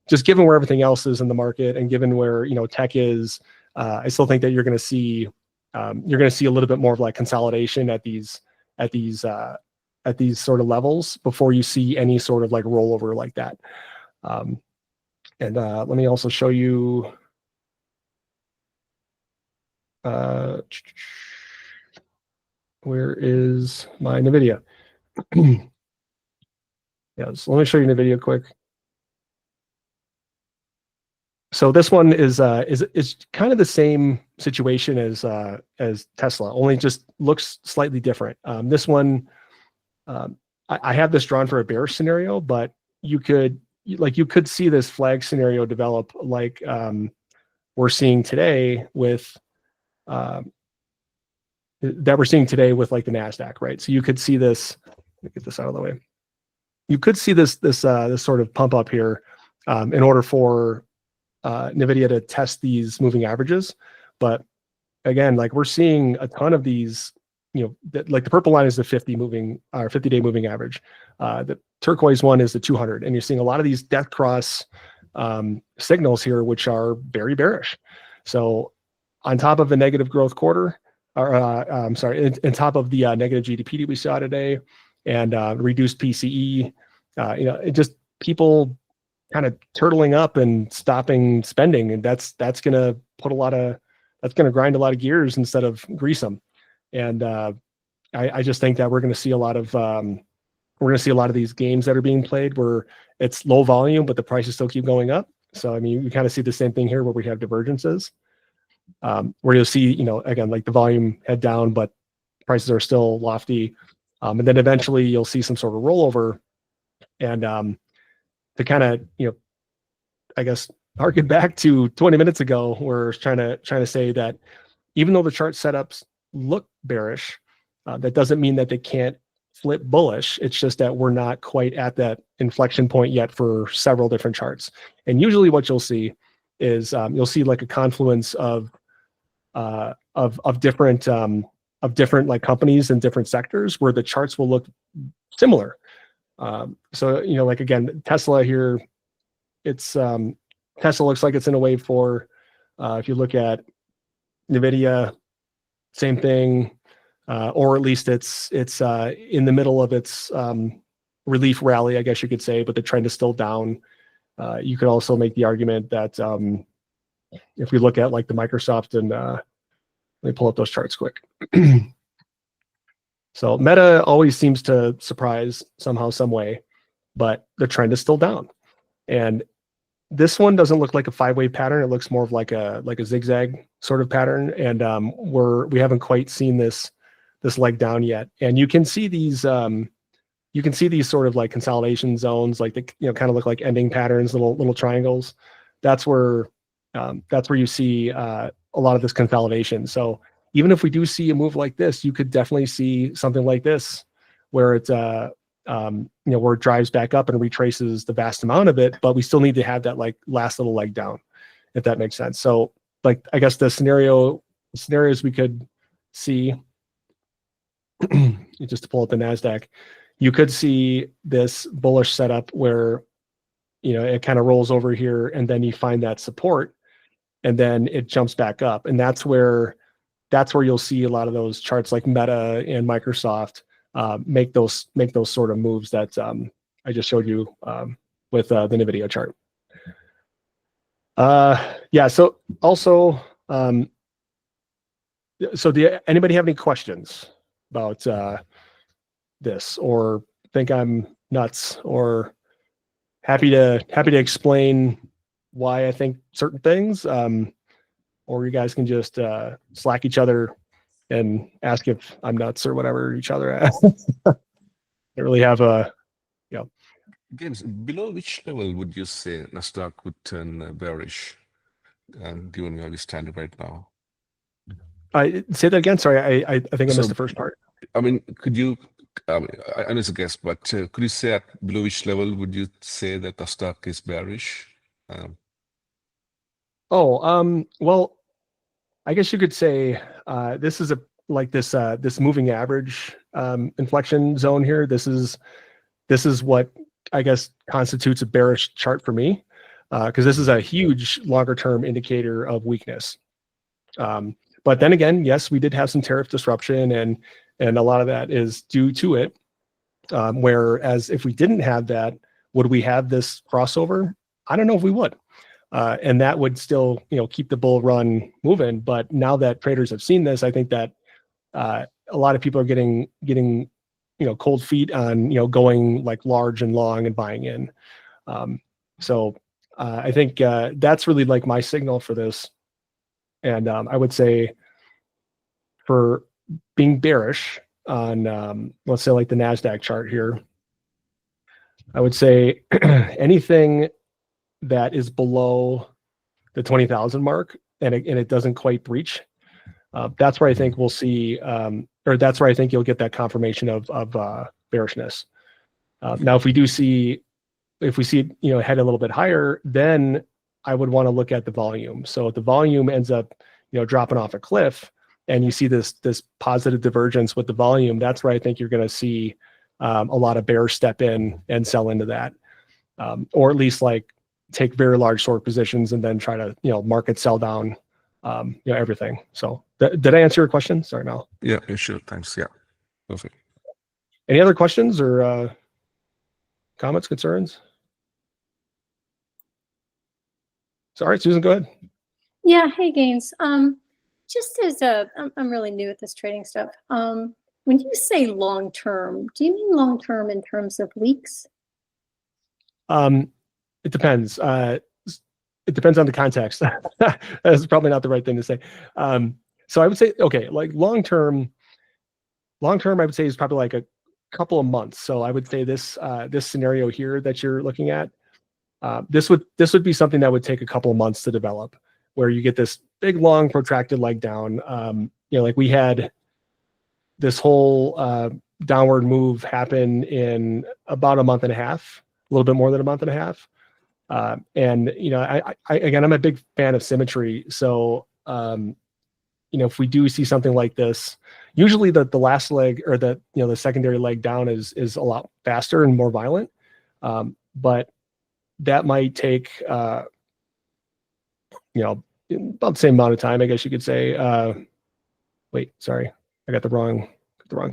just given where everything else is in the market and given where tech is, I still think that you're going to see a little bit more of like consolidation at these sort of levels before you see any sort of like rollover like that. And let me also show you. Where is my NVIDIA? Yes, let me show you NVIDIA quick. So this one is kind of the same situation as Tesla, only just looks slightly different. This one, I have this drawn for a bearish scenario, but you could see this flag scenario develop like we're seeing today with like the Nasdaq, right? So you could see this. Let me get this out of the way. You could see this sort of pump up here in order for NVIDIA to test these moving averages. But again, like we're seeing a ton of these, like the purple line is the 50-day moving average. The turquoise one is the 200, and you're seeing a lot of these death cross signals here, which are very bearish. So on top of a negative growth quarter, or on top of the negative GDP that we saw today, and reduced PCE, it just people kind of turtling up and stopping spending, and that's going to grind a lot of gears instead of grease them. And I just think that we're going to see a lot of these games that are being played where it's low volume, but the prices still keep going up. So I mean, we kind of see the same thing here where we have divergences, where you'll see, again, like the volume head down, but prices are still lofty. And then eventually you'll see some sort of rollover, and to kind of, I guess, harken back to 20 minutes ago, where I was trying to say that even though the chart setups look bearish, that doesn't mean that they can't flip bullish. It's just that we're not quite at that inflection point yet for several different charts. And usually what you'll see is you'll see like a confluence of different like companies in different sectors where the charts will look similar. So like again, Tesla here, it's Tesla looks like it's in a wave 4. If you look at NVIDIA, same thing, or at least it's in the middle of its relief rally, I guess you could say, but the trend is still down. You could also make the argument that if we look at like the Microsoft, and let me pull up those charts quick. So Meta always seems to surprise somehow, some way, but the trend is still down. And this one doesn't look like a 5-wave pattern. It looks more of like a zigzag sort of pattern. And we haven't quite seen this leg down yet. And you can see these sort of like consolidation zones, like they kind of look like ending patterns, little triangles. That's where you see a lot of this consolidation. So even if we do see a move like this, you could definitely see something like this, where it's where it drives back up and retraces the vast amount of it, but we still need to have that like last little leg down, if that makes sense. So like, I guess the scenarios we could see, just to pull up the Nasdaq, you could see this bullish setup where it kind of rolls over here, and then you find that support, and then it jumps back up, and that's where you'll see a lot of those charts like Meta and Microsoft make those sort of moves that I just showed you with the NVIDIA chart. Yeah. So also, so do anybody have any questions about this, or think I'm nuts, or happy to explain why I think certain things, or you guys can just slack each other and ask if I'm nuts or whatever each other. I don't really have a, James, below which level would you say Nasdaq would turn bearish, given where we stand right now? I say that again. Sorry, I think I So- missed the first part. I mean, could you? I know it's a guess, but could you say at below which level would you say that Nasdaq is bearish? Well, I guess you could say this is this moving average inflection zone here. This is what I guess constitutes a bearish chart for me, because this is a huge longer term indicator of weakness. But then again, yes, we did have some tariff disruption, and a lot of that is due to it. Whereas if we didn't have that, would we have this crossover? I don't know if we would. And that would still, keep the bull run moving. But now that traders have seen this, I think that a lot of people are getting cold feet on going like large and long and buying in. So I think that's really like my signal for this. And I would say for being bearish on let's say like the Nasdaq chart here, I would say anything that is below the 20,000 mark and it doesn't quite breach, that's where I think we'll see, or that's where I think you'll get that confirmation of bearishness. Now, if we see it head a little bit higher, then I would want to look at the volume. So if the volume ends up dropping off a cliff, and you see this positive divergence with the volume, that's where I think you're going to see a lot of bears step in and sell into that, or at least like take very large short positions and then try to market sell down everything. So did I answer your question? Sorry, Mel. Yeah, sure. Thanks. Yeah, perfect. Any other questions or comments, concerns? Sorry, Susan, go ahead. Yeah, hey Gaines. Just as I'm really new at this trading stuff. When you say long term, do you mean long term in terms of weeks? It depends. It depends on the context. That's probably not the right thing to say. So I would say, okay, like long term, I would say is probably like a couple of months. So I would say this scenario here that you're looking at, this would be something that would take a couple of months to develop, where you get this big, long, protracted leg down. Like we had this whole downward move happen in about a month and a half, a little bit more than a month and a half. And again, I'm a big fan of symmetry. So if we do see something like this, usually the last leg or the secondary leg down is a lot faster and more violent. But that might take about the same amount of time, I guess you could say. Wait, sorry, I got the wrong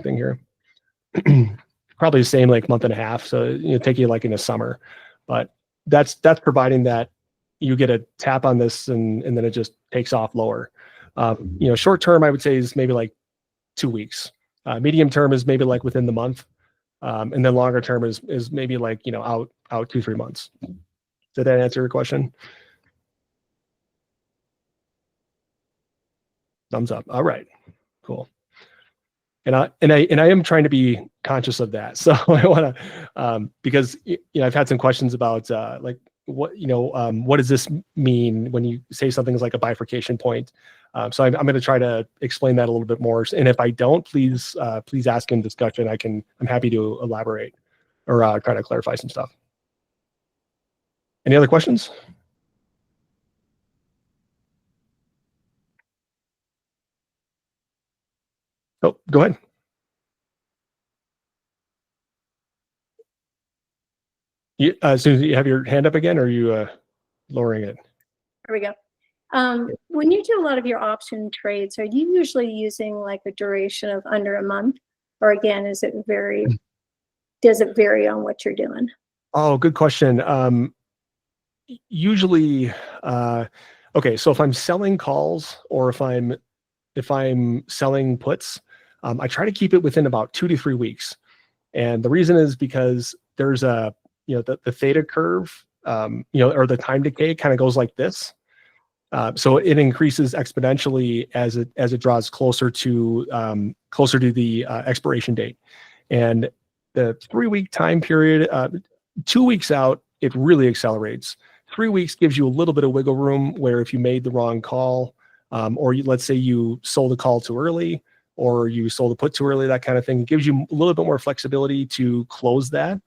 thing here. Probably the same like month and a half. So take you like in the summer, but that's providing that you get a tap on this and then it just takes off lower. Short term, I would say is maybe like 2 weeks. Medium term is maybe like within the month, and then longer term is maybe like out 2-3 months. Did that answer your question? Thumbs up. All right, cool. And I am trying to be conscious of that. So I want to, because I've had some questions about like what does this mean when you say something is like a bifurcation point? So I'm going to try to explain that a little bit more. And if I don't, please ask in discussion. I'm happy to elaborate or try to clarify some stuff. Any other questions? Oh, go ahead. Susan, you have your hand up again, or are you lowering it? There we go. When you do a lot of your option trades, are you usually using like a duration of under a month, or again, does it vary on what you're doing? Oh, good question. Usually, okay, so if I'm selling calls or if I'm selling puts, I try to keep it within about 2 to 3 weeks. And the reason is because there's a, the theta curve, or the time decay kind of goes like this. So it increases exponentially as it draws closer to the expiration date. And the 3-week time period, 2 weeks out, it really accelerates. 3 weeks gives you a little bit of wiggle room where if you made the wrong call, or let's say you sold a call too early, or you sold a put too early, that kind of thing, it gives you a little bit more flexibility to close that.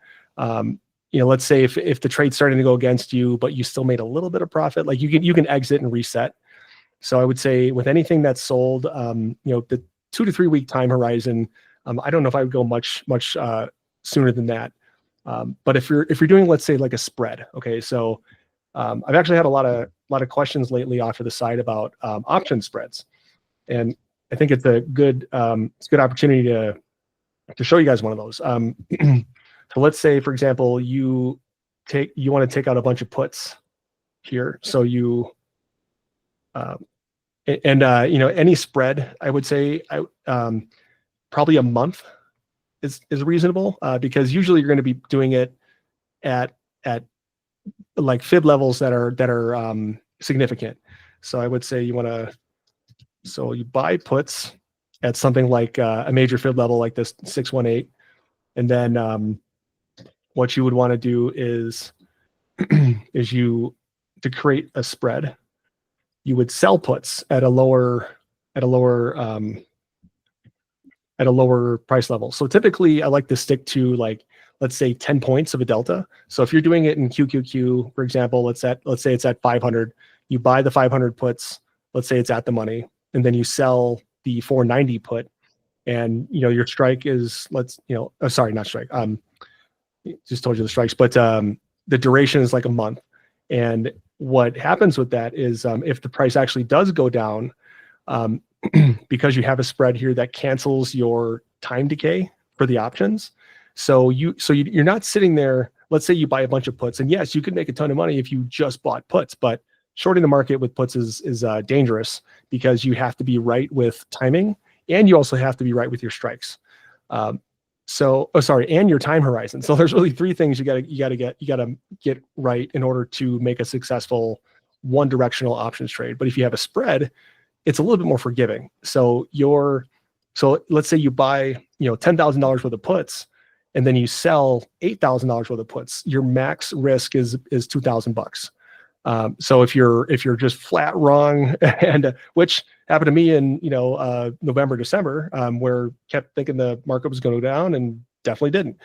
Let's say if the trade's starting to go against you, but you still made a little bit of profit, like you can exit and reset. So I would say with anything that's sold, the 2 to 3 week time horizon, I don't know if I would go much sooner than that. But if you're doing, let's say, like a spread, okay, so I've actually had a lot of questions lately off to the side about option spreads, and I think it's a good opportunity to show you guys one of those. So let's say, for example, you want to take out a bunch of puts here. So any spread, I would say, probably a month is reasonable, because usually you're going to be doing it at like fib levels that are significant. So I would say you buy puts at something like a major fib level like this 618, and then what you would want to do is to create a spread, you would sell puts at a lower price level. So typically I like to stick to, like, let's say 10 points of a delta. So if you're doing it in QQQ, for example, let's say it's at 500, you buy the 500 puts, let's say it's at the money, and then you sell the 490 put, and your strike is, sorry, not strike. Just told you the strikes, but the duration is like a month. And what happens with that is if the price actually does go down, because you have a spread here that cancels your time decay for the options. So you're not sitting there. Let's say you buy a bunch of puts, and yes, you could make a ton of money if you just bought puts, but shorting the market with puts is dangerous, because you have to be right with timing, and you also have to be right with your strikes. And your time horizon. So there's really 3 things you gotta get right in order to make a successful one directional options trade. But if you have a spread, it's a little bit more forgiving. So let's say you buy $10,000 worth of puts, and then you sell $8,000 worth of puts. Your max risk is $2,000. So if you're just flat wrong, and which happened to me in November, December, where kept thinking the market was going to go down and definitely didn't.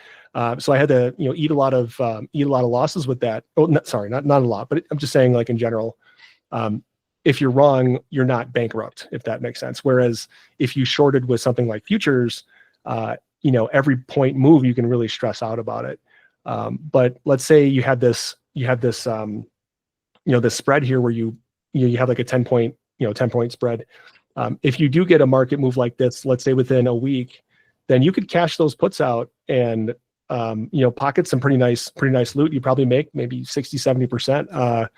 So I had to eat a lot of losses with that. Oh, sorry, not a lot, but I'm just saying, like, in general, if you're wrong, you're not bankrupt, if that makes sense. Whereas if you shorted with something like futures, every point move you can really stress out about it. But let's say you have this this spread here where you have like a 10 point spread. If you do get a market move like this, let's say within a week, then you could cash those puts out and pocket some pretty nice loot. You probably make maybe 60-70%,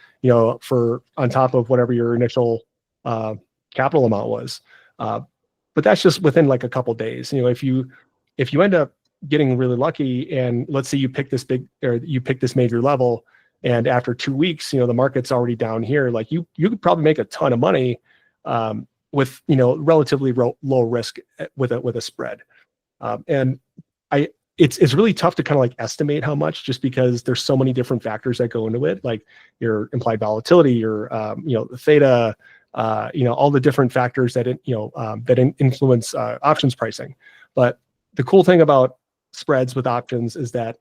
for on top of whatever your initial capital amount was. But that's just within like a couple days. If you end up getting really lucky, and let's say you pick this major level, and after 2 weeks, the market's already down here, like you could probably make a ton of money with relatively low risk with a spread. And it's really tough to kind of like estimate how much, just because there's so many different factors that go into it, like your implied volatility, your the theta, all the different factors that influence options pricing. But the cool thing about spreads with options is that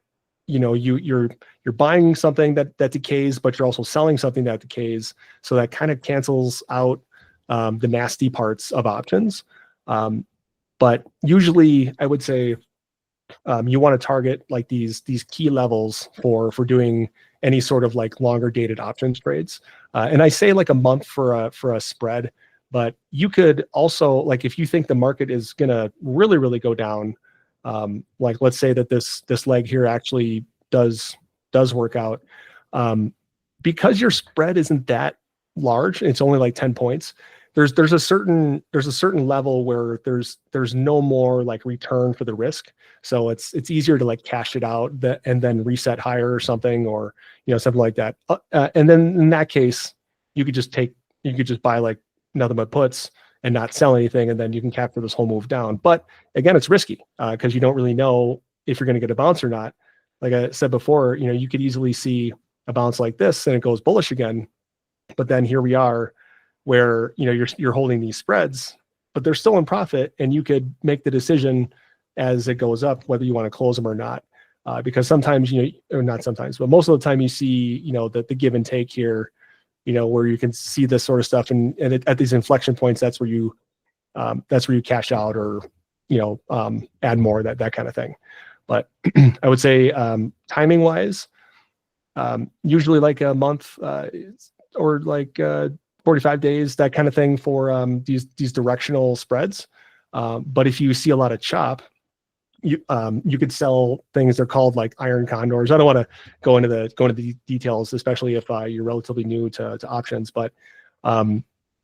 you're buying something that decays, but you're also selling something that decays, so that kind of cancels out the nasty parts of options. But usually I would say you want to target like these key levels for doing any sort of like longer dated options trades. And I say like a month for a spread, but you could also, like, if you think the market is gonna really, really go down, like let's say that this leg here actually does work out, because your spread isn't that large, it's only like 10 points, there's a certain level where there's no more like return for the risk. So it's easier to like cash it out and then reset higher or something, or something like that. And then in that case, you could just buy like nothing but puts and not sell anything, and then you can capture this whole move down. But again, it's risky because you don't really know if you're going to get a bounce or not. Like I said before, you could easily see a bounce like this and it goes bullish again. But then here we are, where you're holding these spreads, but they're still in profit, and you could make the decision as it goes up whether you want to close them or not. Because sometimes or not sometimes, but most of the time you see the give and take here, where you can see this sort of stuff, and at these inflection points, that's where you cash out or add more, that kind of thing. But I would say timing wise, usually like a month or like 45 days, that kind of thing for these directional spreads. But if you see a lot of chop, you could sell things. They're called like iron condors. I don't want to go into the details, especially if you're relatively new to options. But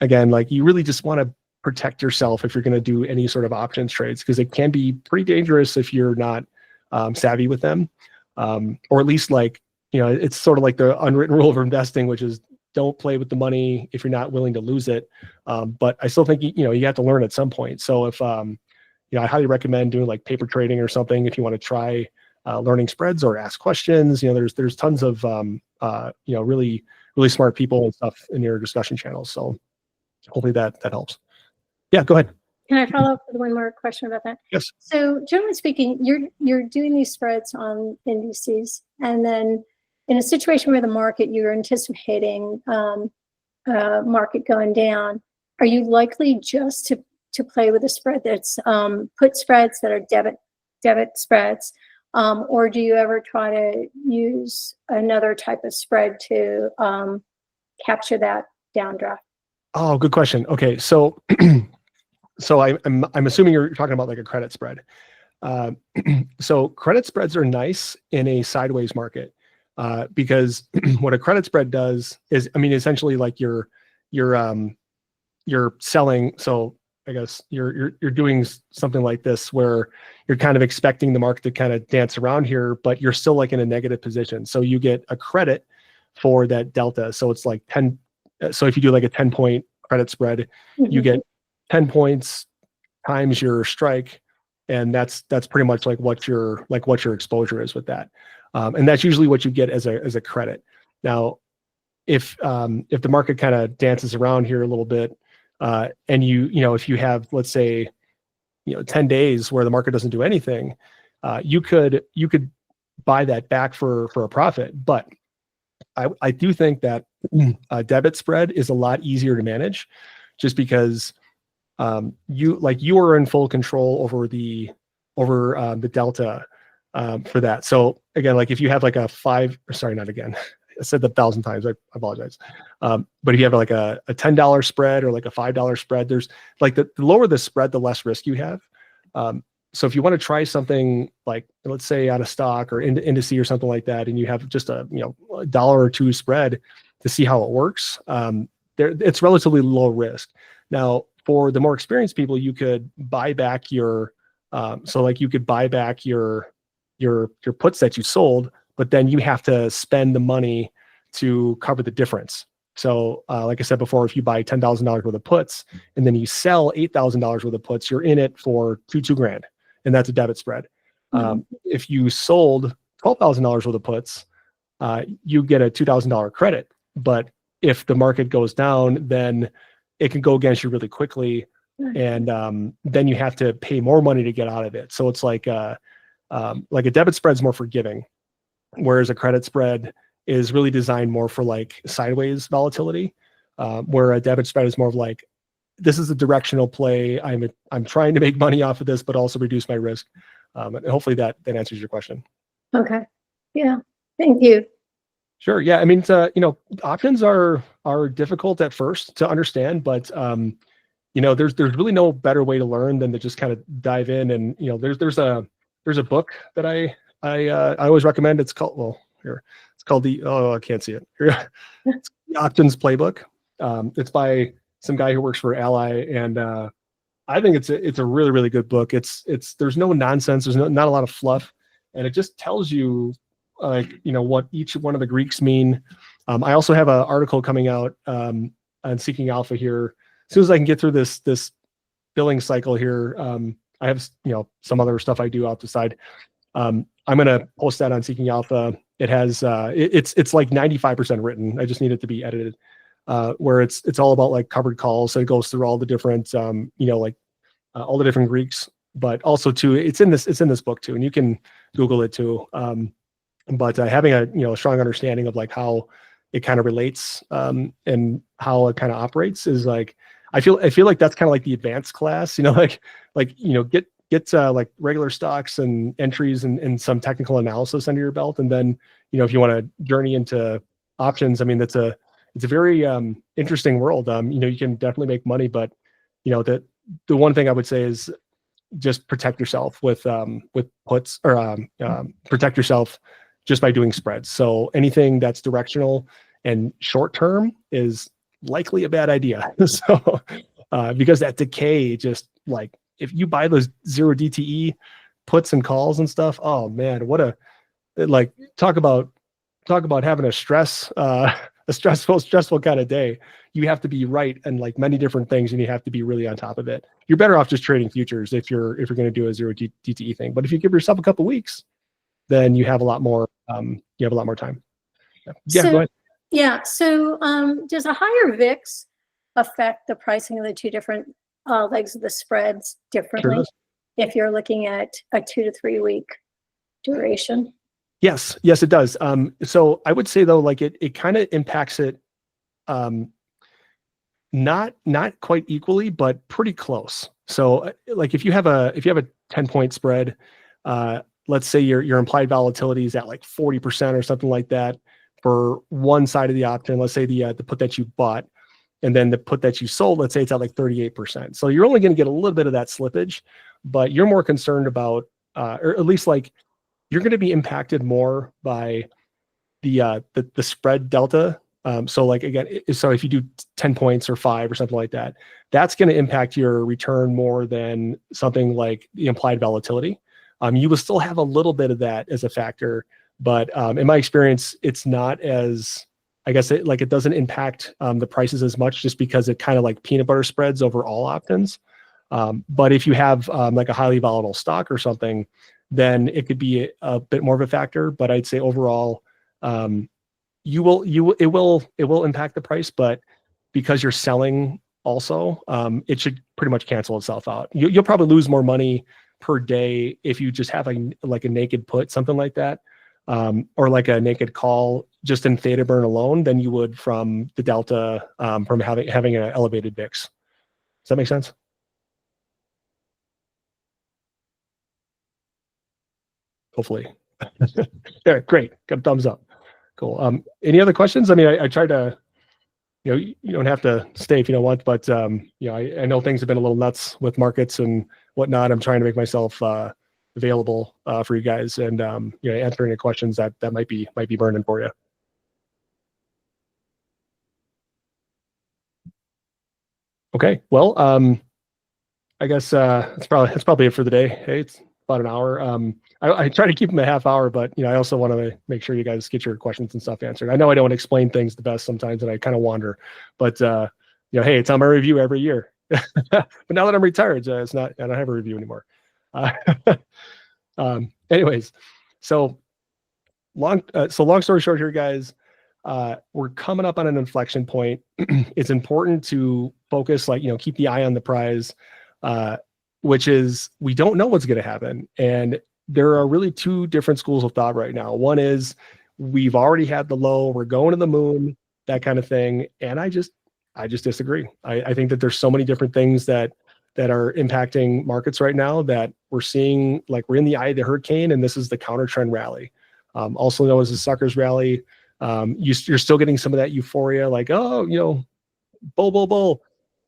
again, like you really just want to protect yourself if you're going to do any sort of options trades, because it can be pretty dangerous if you're not savvy with them, or at least like it's sort of like the unwritten rule of investing, which is don't play with the money if you're not willing to lose it. But I still think you have to learn at some point. So if I highly recommend doing like paper trading or something if you want to try learning spreads or ask questions. There's tons of really smart people and stuff in your discussion channels. So hopefully that helps. Yeah, go ahead. Can I follow up with one more question about that? Yes. So generally speaking, you're doing these spreads on indices, and then in a situation where the market, you're anticipating market going down, are you likely just to play with a spread that's put spreads that are debit spreads, or do you ever try to use another type of spread to capture that downdraft? Oh, good question. Okay, so I'm assuming you're talking about like a credit spread. So credit spreads are nice in a sideways market because what a credit spread does is, essentially like you're selling. So I guess you're doing something like this where you're kind of expecting the market to kind of dance around here, but you're still like in a negative position. So you get a credit for that delta. So it's like 10. So if you do like a 10-point credit spread, you get 10 points times your strike, and that's pretty much like what your exposure is with that, and that's usually what you get as a credit. Now, if the market kind of dances around here a little bit, and if you have, let's say, 10 days where the market doesn't do anything, you could buy that back for a profit. But I do think that a debit spread is a lot easier to manage, just because you are in full control over the delta for that. So again, like if you have like I said that 1,000 times, I apologize. But if you have like a $10 spread or like a $5 spread, there's like the lower the spread, the less risk you have. So if you want to try something like, let's say on a stock or indice or something like that, and you have just a $1 or $2 spread to see how it works, it's relatively low risk. Now, for the more experienced people, you could buy back your puts that you sold, but then you have to spend the money to cover the difference. So like I said before, if you buy $10,000 worth of puts and then you sell $8,000 worth of puts, you're in it for $2,000, and that's a debit spread. If you sold $12,000 worth of puts, you get a $2,000 credit. But if the market goes down, then it can go against you really quickly, and then you have to pay more money to get out of it. So it's like a debit spread is more forgiving, whereas a credit spread is really designed more for like sideways volatility, where a debit spread is more of like, this is a directional play. I'm trying to make money off of this, but also reduce my risk. And hopefully that answers your question. Okay. Yeah. Thank you. Sure. Yeah. Options are difficult at first to understand, but there's really no better way to learn than to just kind of dive in. And there's a book that I always recommend. It's called I can't see it. It's the Options Playbook. It's by some guy who works for Ally, and I think it's a really, really good book. There's no nonsense. There's not a lot of fluff, and it just tells you like, you know, what each one of the Greeks mean. I also have an article coming out on Seeking Alpha here. As soon as I can get through this billing cycle here, I have, you know, some other stuff I do out the side. I'm gonna post that on Seeking Alpha. It has it's like 95% written. I just need it to be edited. Where it's all about like covered calls. So it goes through all the different you know, like all the different Greeks, but also too, it's in this book too, and you can Google it too. But having a, you know, a strong understanding of like how it kind of relates and how it kind of operates is like, I feel like that's kind of like the advanced class, you know, like you know, get like regular stocks and entries and some technical analysis under your belt, and then, you know, if you want to journey into options, I mean, it's a very interesting world. You know, you can definitely make money, but you know, the one thing I would say is just protect yourself with puts, or protect yourself just by doing spreads. So anything that's directional and short term is likely a bad idea. So because that decay, just like if you buy those 0 DTE puts and calls and stuff, oh man, what a, like, talk about having a stressful kind of day. You have to be right and like many different things, and you have to be really on top of it. You're better off just trading futures if you're going to do a 0 DTE thing. But if you give yourself a couple weeks, then you have a lot more time. Yeah, go ahead. Yeah. So does a higher VIX affect the pricing of the two different legs of the spreads differently? Sure does. If you're looking at a 2 to 3 week duration? Yes, it does. So I would say though, like it kind of impacts it, not quite equally, but pretty close. So like if you have a 10-point spread, let's say your implied volatility is at like 40% or something like that for one side of the option. Let's say the put that you bought, and then the put that you sold, let's say it's at like 38%. So you're only going to get a little bit of that slippage, but you're more concerned about, or at least like you're going to be impacted more by the spread delta. So like again, so if you do 10 points or 5 or something like that, that's going to impact your return more than something like the implied volatility. You will still have a little bit of that as a factor, but in my experience, it's not as, I guess it doesn't impact the prices as much, just because it kind of like peanut butter spreads over all options. But if you have like a highly volatile stock or something, then it could be a bit more of a factor. But I'd say overall, it will impact the price, but because you're selling also, it should pretty much cancel itself out. You'll probably lose more money per day if you just have like a naked put, something like that, or like a naked call just in theta burn alone, than you would from the delta from having an elevated VIX. Does that make sense? Hopefully. Yeah, great. Got a thumbs up. Cool. Any other questions? I mean, I tried to, you know, you don't have to stay if you don't want, but you know, I know things have been a little nuts with markets and whatnot. I'm trying to make myself available for you guys, and you know, answer any questions that might be burning for you. Okay. Well, I guess that's probably it for the day. Hey, it's about an hour. I try to keep them a half hour, but you know, I also want to make sure you guys get your questions and stuff answered. I know I don't explain things the best sometimes, and I kind of wander, but you know, hey, it's on my review every year. But now that I'm retired, it's not. I don't have a review anymore. Anyways, so long story short here, guys, we're coming up on an inflection point. It's important to focus, like, you know, keep the eye on the prize, which is, we don't know what's going to happen. And there are really two different schools of thought right now. One is, we've already had the low, we're going to the moon, that kind of thing. And I just disagree. I think that there's so many different things that are impacting markets right now that we're seeing, like, we're in the eye of the hurricane, and this is the counter trend rally, also known as the suckers rally. You're still getting some of that euphoria, like, oh, you know, bull,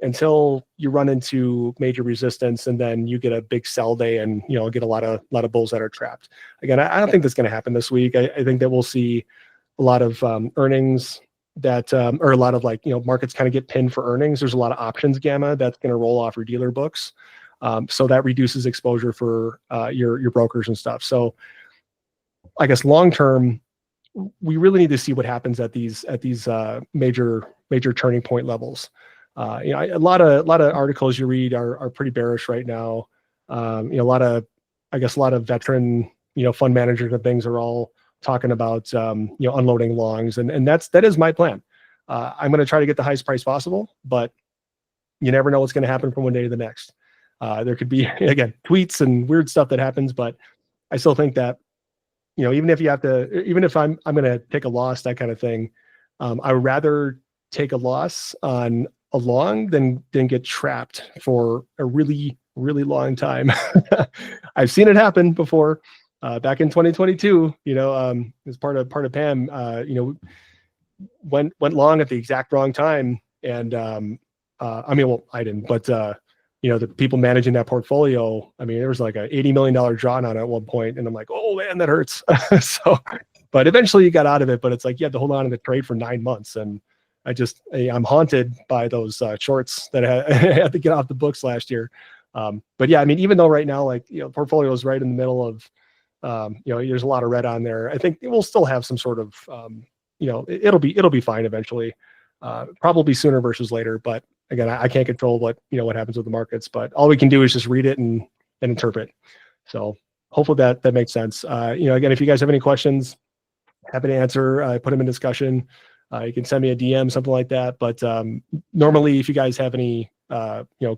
until you run into major resistance, and then you get a big sell day, and you know, get a lot of bulls that are trapped. Again, I don't think that's going to happen this week. I think that we'll see a lot of earnings or a lot of like, markets kind of get pinned for earnings. There's a lot of options gamma that's going to roll off your dealer books. So that reduces exposure for your brokers and stuff. So I guess long-term, we really need to see what happens at these major turning point levels. A lot of articles you read are pretty bearish right now. A lot of veteran, fund managers and things are all talking about, unloading longs, and that is my plan. I'm going to try to get the highest price possible, but you never know what's going to happen from one day to the next. There could be, again, tweets and weird stuff that happens, but I still think that, even if I'm going to take a loss, that kind of thing, I would rather take a loss on a long than get trapped for a really, really long time. I've seen it happen before. Back in 2022, as part of PAM, went long at the exact wrong time. And I didn't, but the people managing that portfolio, there was like a $80 million drawdown on it at one point, and I'm like, oh man, that hurts. So, but eventually you got out of it. But it's like you had to hold on to the trade for 9 months, and I'm haunted by those shorts that I had to get off the books last year. But yeah, even though right now, like, portfolio is right in the middle of, there's a lot of red on there. I think it will still have some sort of, it'll be fine eventually, probably sooner versus later. But again, I can't control what happens with the markets, but all we can do is just read it and interpret. So hopefully that makes sense. Again, if you guys have any questions, happy to answer, put them in discussion. You can send me a DM, something like that. But normally, if you guys have any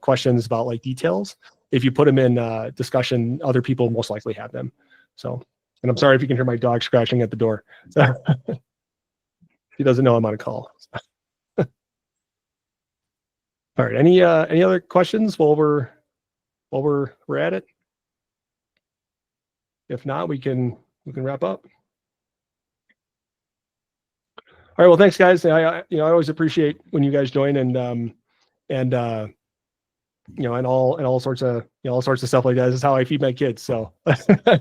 questions about like details, if you put them in discussion, other people most likely have them. So, and I'm sorry if you can hear my dog scratching at the door. He doesn't know I'm on a call. All right. Any other questions while we're at it? If not, we can wrap up. All right. Well, thanks, guys. I always appreciate when you guys join and all sorts of stuff like that. This is how I feed my kids. So I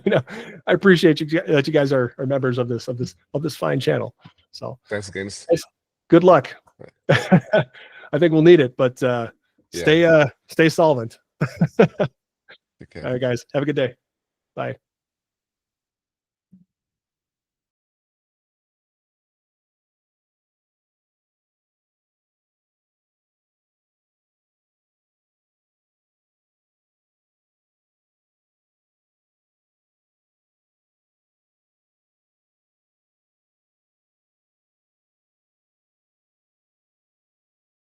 appreciate that you guys are members of this fine channel. So Thanks again. Good luck. I think we'll need it, but stay solvent. Okay. All right, guys. Have a good day. Bye.